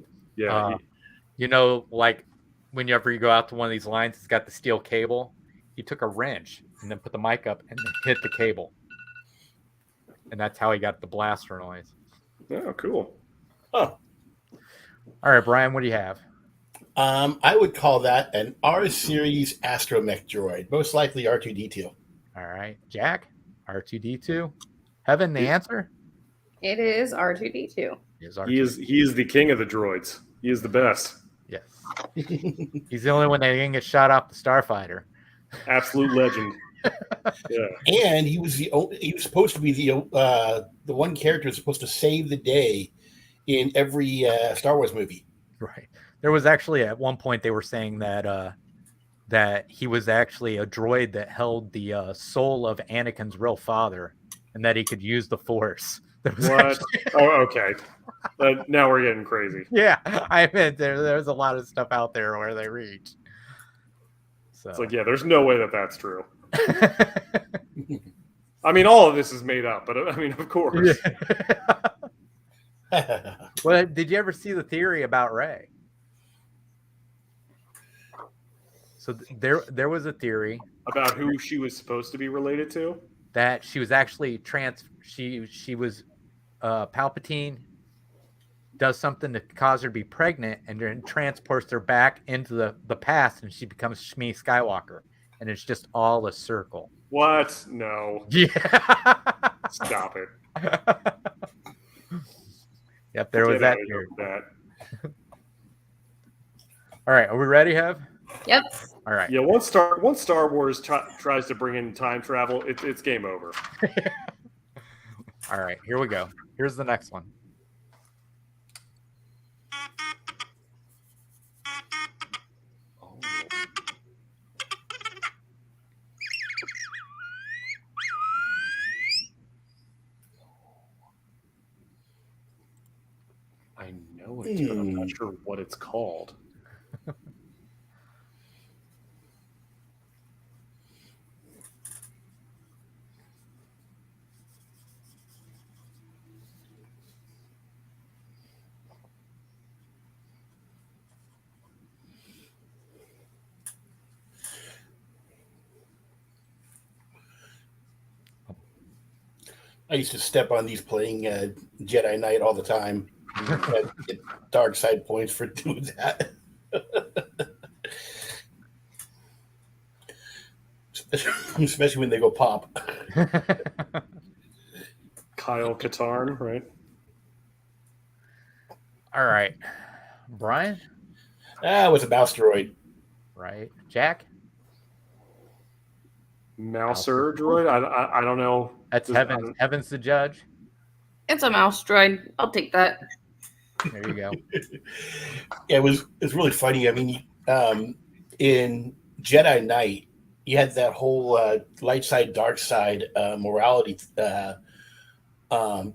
Like whenever you go out to one of these lines, it's got the steel cable. He took a wrench and then put the mic up and then hit the cable. And that's how he got the blaster noise. Oh, cool. Oh. All right, Brian, what do you have? I would call that an R-Series astromech droid, most likely R2-D2. All right, Jack, R2-D2. Heaven, the answer? It is R2-D2. He is the king of the droids. He is the best. Yes. He's the only one that didn't get shot off the Starfighter. Absolute legend. Yeah. And he was supposed to be the one character that's supposed to save the day in every Star Wars movie. Right. There was actually at one point they were saying that that he was actually a droid that held the soul of Anakin's real father, and that he could use the Force. What? Oh, okay. Now we're getting crazy. Yeah, I mean, there's a lot of stuff out there where they reach. So it's like, yeah, there's no way that that's true. I mean, all of this is made up, but I mean, of course. Yeah. Well, did you ever see the theory about Rey? So there was a theory about who she was supposed to be related to. That she was actually she was Palpatine does something to cause her to be pregnant, and then transports her back into the past, and she becomes Shmi Skywalker, and it's just all a circle. What? No. Yeah. Stop it. Yep, there was that. All right, are we ready, Hev? Yep. All right. Yeah, once Star Wars tries to bring in time travel, it's game over. All right, here we go. Here's the next one. Oh. I know it, but I'm not sure what it's called. I used to step on these playing Jedi Knight all the time. Get dark side points for doing that. Especially when they go pop. Kyle Katarn, right? All right. Brian? It was a mouse droid. Right. Jack? Mouser droid? I don't know. That's Heaven. Heaven's the judge. It's a mouse droid. I'll take that. There you go. Yeah, it's really funny. I mean, in Jedi Knight, you had that whole light side, dark side morality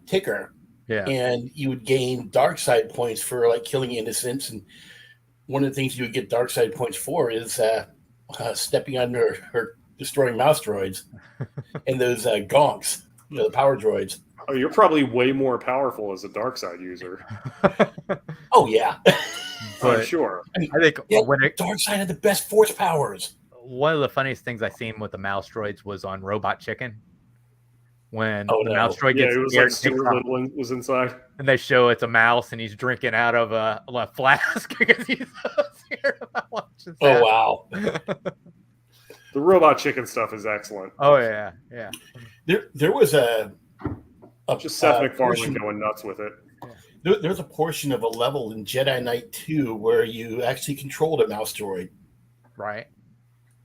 ticker. Yeah. And you would gain dark side points for like killing innocents. And one of the things you would get dark side points for is stepping on or destroying mouse droids and those gonks, the power droids. Oh, you're probably way more powerful as a dark side user. Oh yeah, I'm sure. I mean, I think dark side had the best force powers. One of the funniest things I seen with the mouse droids was on Robot Chicken. When the mouse droid gets scared, like Stuart Little was inside, and they show it's a mouse, and he's drinking out of a flask because he's so scared about watching that. Oh wow. The Robot Chicken stuff is excellent. Oh yeah. There was just Seth MacFarlane going nuts with it. There's a portion of a level in Jedi Knight 2 where you actually controlled a mouse droid. Right.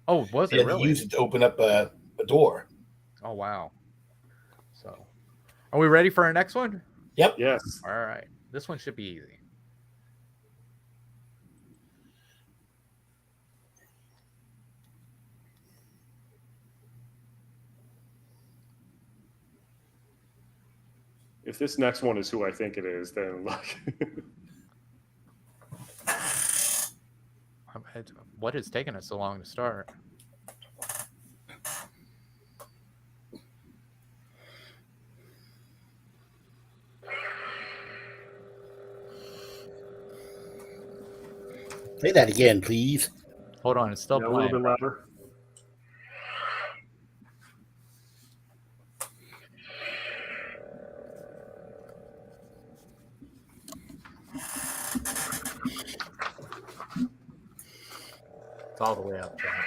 Oh, was it really? You used it to open up a door. Oh wow. So, are we ready for our next one? Yep. Yes. All right. This one should be easy. If this next one is who I think it is, then like, what is taking us so long to start? Play that again, please. Hold on, it's still Yeah, playing. a little bit louder. It's all the way up. Jack.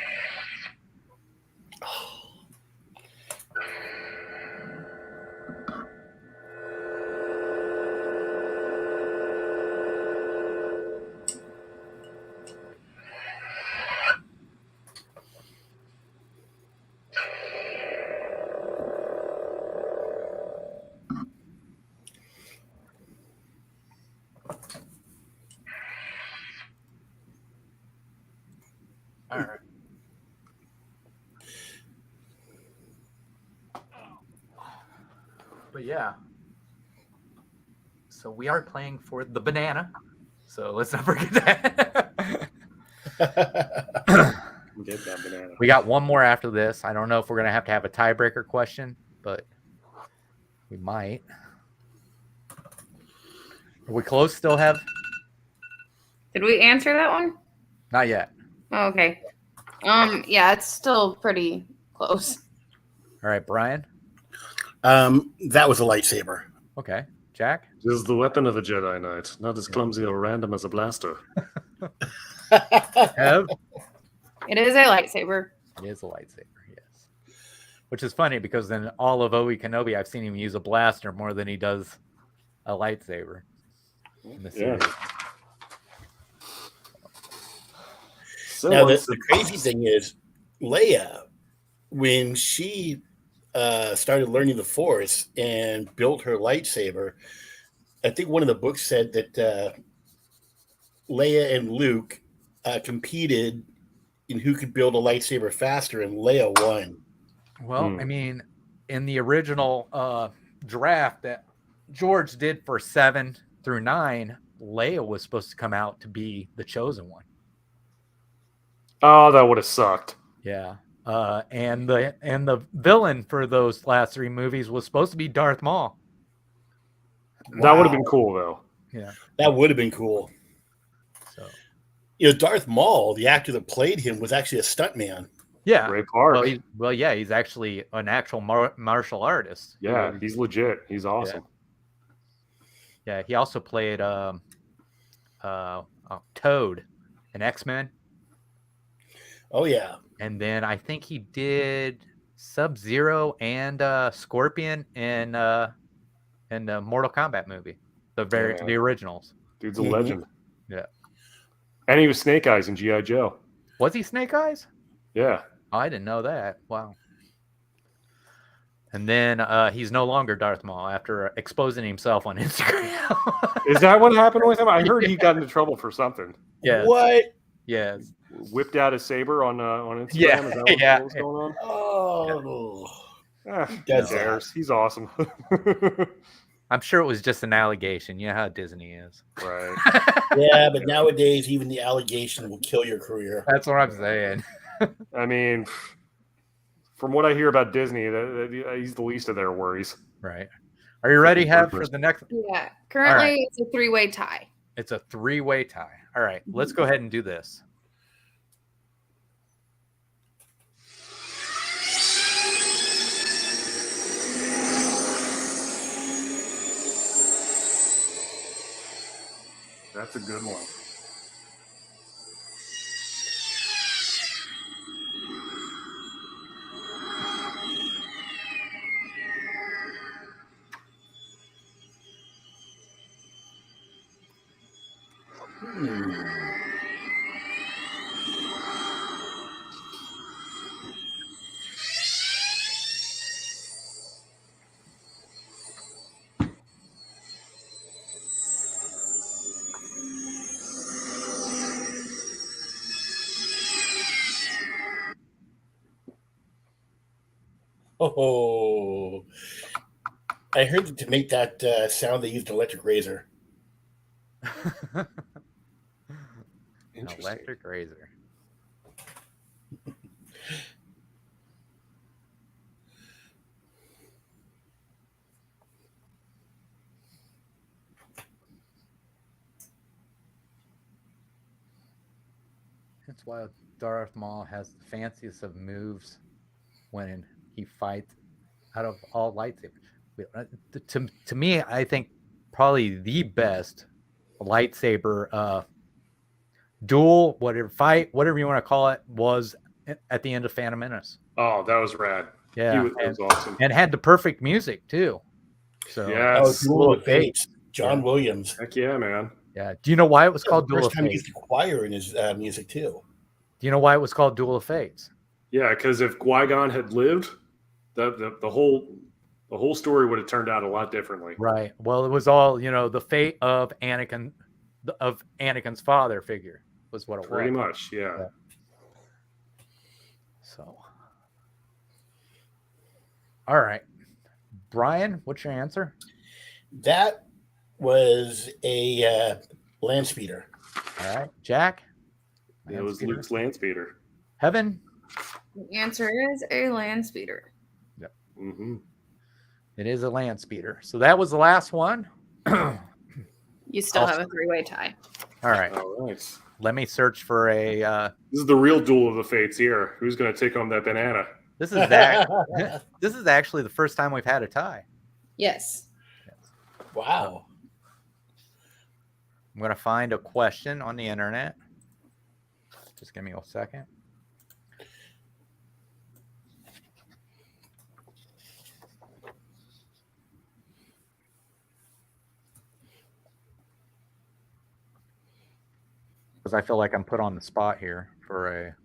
All right. But yeah. So we are playing for the banana. So let's not forget that. Get that banana. We got one more after this. I don't know if we're going to have a tiebreaker question, but we might. Are we close? Still have? Did we answer that one? Not yet. Oh, okay. Yeah, it's still pretty close. All right, Brian. That was a lightsaber. Okay. Jack? This is the weapon of a Jedi Knight, not as clumsy or random as a blaster. Ev? It is a lightsaber. It is a lightsaber, yes. Which is funny because in all of Obi Kenobi, I've seen him use a blaster more than he does a lightsaber in the series. Yeah. So Now, the crazy thing is, Leia, when she started learning the Force and built her lightsaber, I think one of the books said that Leia and Luke competed in who could build a lightsaber faster, and Leia won. Well, I mean, in the original draft that George did for 7 through 9, Leia was supposed to come out to be the chosen one. Oh, that would have sucked. Yeah. And the villain for those last 3 movies was supposed to be Darth Maul. That would have been cool, though. Yeah. That would have been cool. So, Darth Maul, the actor that played him, was actually a stuntman. Yeah. Great part. Well, yeah, he's actually an actual martial artist. Yeah, he's legit. He's awesome. Yeah, he also played Toad in X-Men. Oh, yeah. And then I think he did Sub-Zero and Scorpion in the Mortal Kombat movie. The originals. Dude's a legend. Yeah. And he was Snake Eyes in G.I. Joe. Was he Snake Eyes? Yeah. Oh, I didn't know that. Wow. And then he's no longer Darth Maul after exposing himself on Instagram. Is that what happened with him? I heard he got into trouble for something. Yeah. What? Yes. Whipped out his saber on Instagram. Yeah. Is that what was going on? Oh. Who cares? He's awesome. I'm sure it was just an allegation. You know how Disney is. Right. Yeah, but nowadays even the allegation will kill your career. That's what I'm saying. I mean, from what I hear about Disney, he's the least of their worries. Right. Are you ready, Hev, for the next? Yeah. Currently, it's a 3-way tie. It's a 3-way tie. All right. Let's go ahead and do this. That's a good one. Oh, I heard that to make that sound, they used an electric razor. An electric razor. That's why Darth Maul has the fanciest of moves when he fights out of all lightsabers. To me, I think probably the best lightsaber duel, whatever you want to call it, was at the end of Phantom Menace. Oh, that was rad. Yeah, that was awesome. And had the perfect music too. So Duel of Fates. John Williams. Heck yeah, man. Yeah. Do you know why it was called Duel of Fates? First time he used the choir in his music too. Do you know why it was called Duel of Fates? Yeah, because if Qui-Gon had lived, the whole story would have turned out a lot differently. Right. Well, it was all, the fate of Anakin's father figure was what it was. Pretty much, yeah. So, all right. Brian, what's your answer? That was a land speeder. All right. Jack? It was Luke's land speeder. Heaven? The answer is a land speeder. Yep. Mm-hmm. It is a land speeder. So that was the last one. You still have a 3-way tie. All right. All right. Let me search for a. This is the real duel of the fates here. Who's going to take home that banana? This is actually the first time we've had a tie. Yes. Wow. I'm going to find a question on the internet. Just give me a second. Because I feel like I'm put on the spot here for a.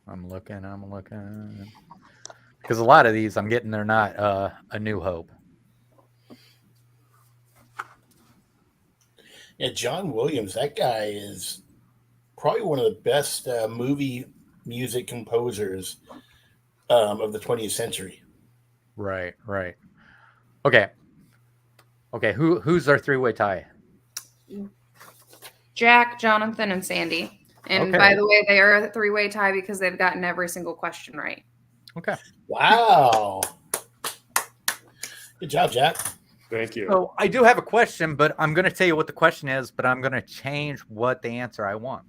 I'm looking. Because a lot of these I'm getting, they're not A New Hope. Yeah, John Williams, that guy is probably one of the best movie music composers of the 20th century. Right. Okay, who's our 3-way tie? Jack, Jonathan, and Sandy. And by the way, they are a 3-way tie because they've gotten every single question right. Okay. Wow. Good job, Jack. Thank you. So I do have a question, but I'm going to tell you what the question is, but I'm going to change what the answer I want.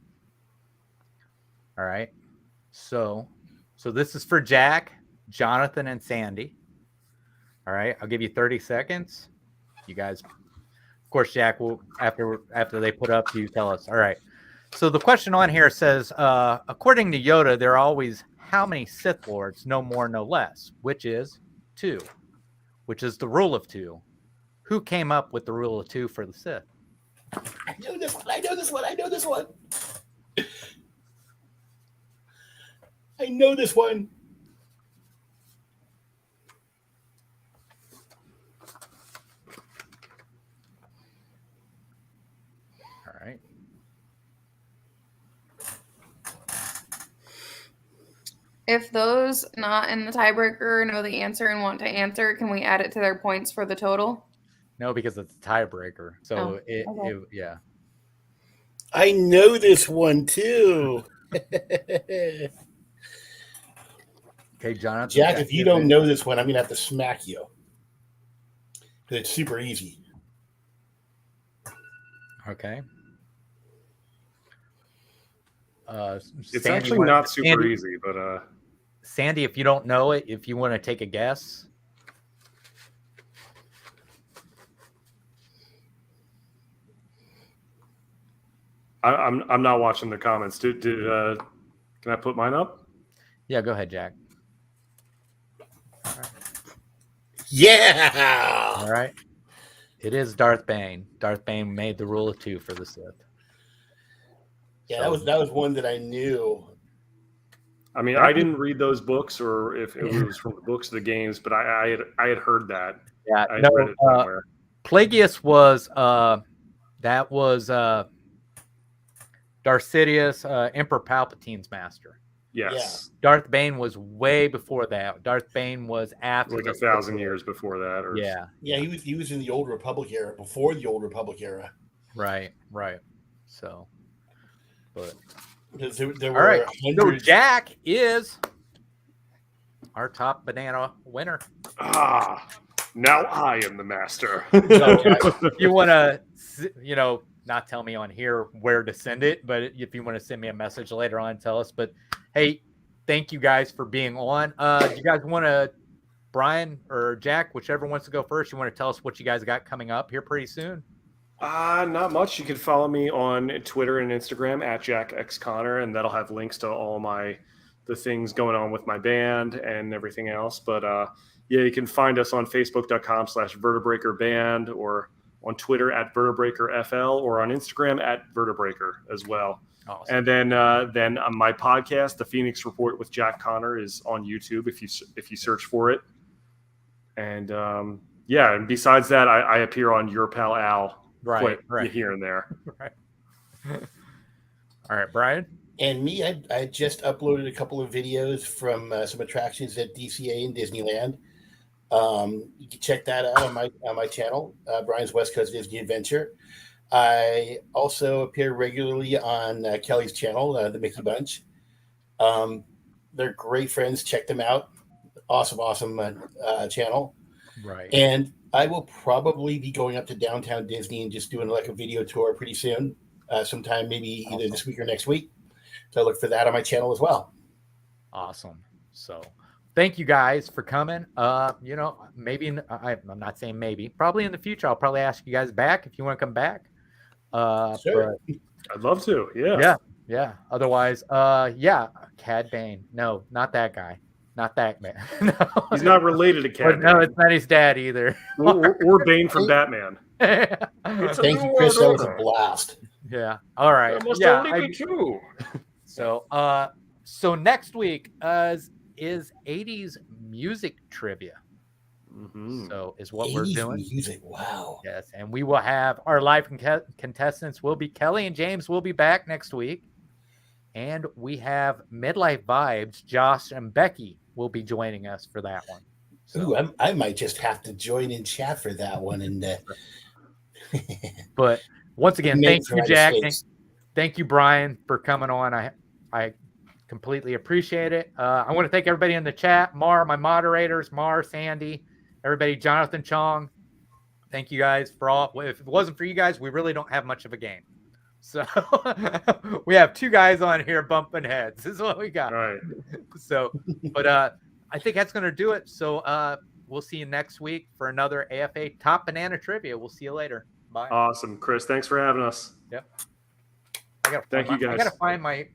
All right. So this is for Jack, Jonathan, and Sandy. All right. I'll give you 30 seconds. You guys, of course, Jack will, after they put up, you tell us. All right. So the question on here says, according to Yoda, there are always how many Sith Lords? No more, no less, which is 2, which is the rule of 2. Who came up with the rule of 2 for the Sith? I know this one. I know this one. All right. If those not in the tiebreaker know the answer and want to answer, can we add it to their points for the total? No, because it's a tiebreaker. So yeah. I know this one too. Okay, Jonathan. Jack, if you don't know this one, I'm gonna have to smack you. Because it's super easy. Okay. It's actually not super easy, but Sandy, if you don't know it, if you want to take a guess. I'm not watching the comments. Can I put mine up? Yeah, go ahead, Jack. Yeah. All right. It is Darth Bane. Darth Bane made the rule of 2 for the Sith. Yeah, that was one that I knew. I mean, I didn't read those books, or if it was from the books of the games, but I had heard that. Yeah, I read it somewhere. Plagueis was Darth Sidious, Emperor Palpatine's master. Yes. Yeah. Darth Bane was way before that. Darth Bane was after, like 1,000 years before that. Or yeah. He was in the Old Republic era, before the Old Republic era. Right. So, but Because there all were right. hundreds. So Jack is our top banana winner. Now I am the master. So if you want to, not tell me on here where to send it, but if you want to send me a message later on, tell us. But hey, thank you guys for being on. Do you guys want to, Brian or Jack, whichever wants to go first, you want to tell us what you guys got coming up here pretty soon? Not much. You can follow me on Twitter and Instagram at JackXConnor, and that'll have links to all the things going on with my band and everything else. But you can find us on Facebook.com/VertebreakerBand, or on Twitter at VertebreakerFL, or on Instagram at Vertebreaker as well. Awesome. And then my podcast, The Phoenix Report with Jack Connor, is on YouTube if you search for it. And and besides that, I appear on Your Pal Al. Right. Here and there. Right. All right, Brian. And me, I just uploaded a couple of videos from some attractions at DCA and Disneyland. You can check that out on my channel, Brian's West Coast Disney Adventure. I also appear regularly on Kelly's channel, the Mickey Bunch. They're great friends. Check them out. Awesome channel. Right. And I will probably be going up to downtown Disney and just doing like a video tour pretty soon, sometime maybe either this week or next week. So look for that on my channel as well. Awesome. So thank you guys for coming. Maybe I'm not saying maybe, probably in the future, I'll probably ask you guys back if you want to come back. Sure. I'd love to. Yeah. Otherwise, Cad Bane. No, not that guy. Not that man. No. He's not related to Cad. No, it's not his dad either. or Bane from Batman. Thank you, Chris. That was a blast. Yeah. All right. That must only be true. So next week is 80s music trivia. Mm-hmm. So is what we're doing. Music. Wow. Yes, and we will have our live contestants. Will be Kelly and James will be back next week, and we have Midlife Vibes. Josh and Becky will be joining us for that one. So, ooh, I might just have to join in chat for that one. And but once again, thank you, Jack. Thank you, Brian, for coming on. I completely appreciate it. I want to thank everybody in the chat. My moderators, Sandy, everybody, Jonathan Chong. Thank you guys for all. If it wasn't for you guys, we really don't have much of a game. So we have two guys on here bumping heads. This is what we got. All right. So, but I think that's going to do it. So we'll see you next week for another AFA Top Banana Trivia. We'll see you later. Bye. Awesome, Chris. Thanks for having us. Yep. Thank you, guys. I got to find my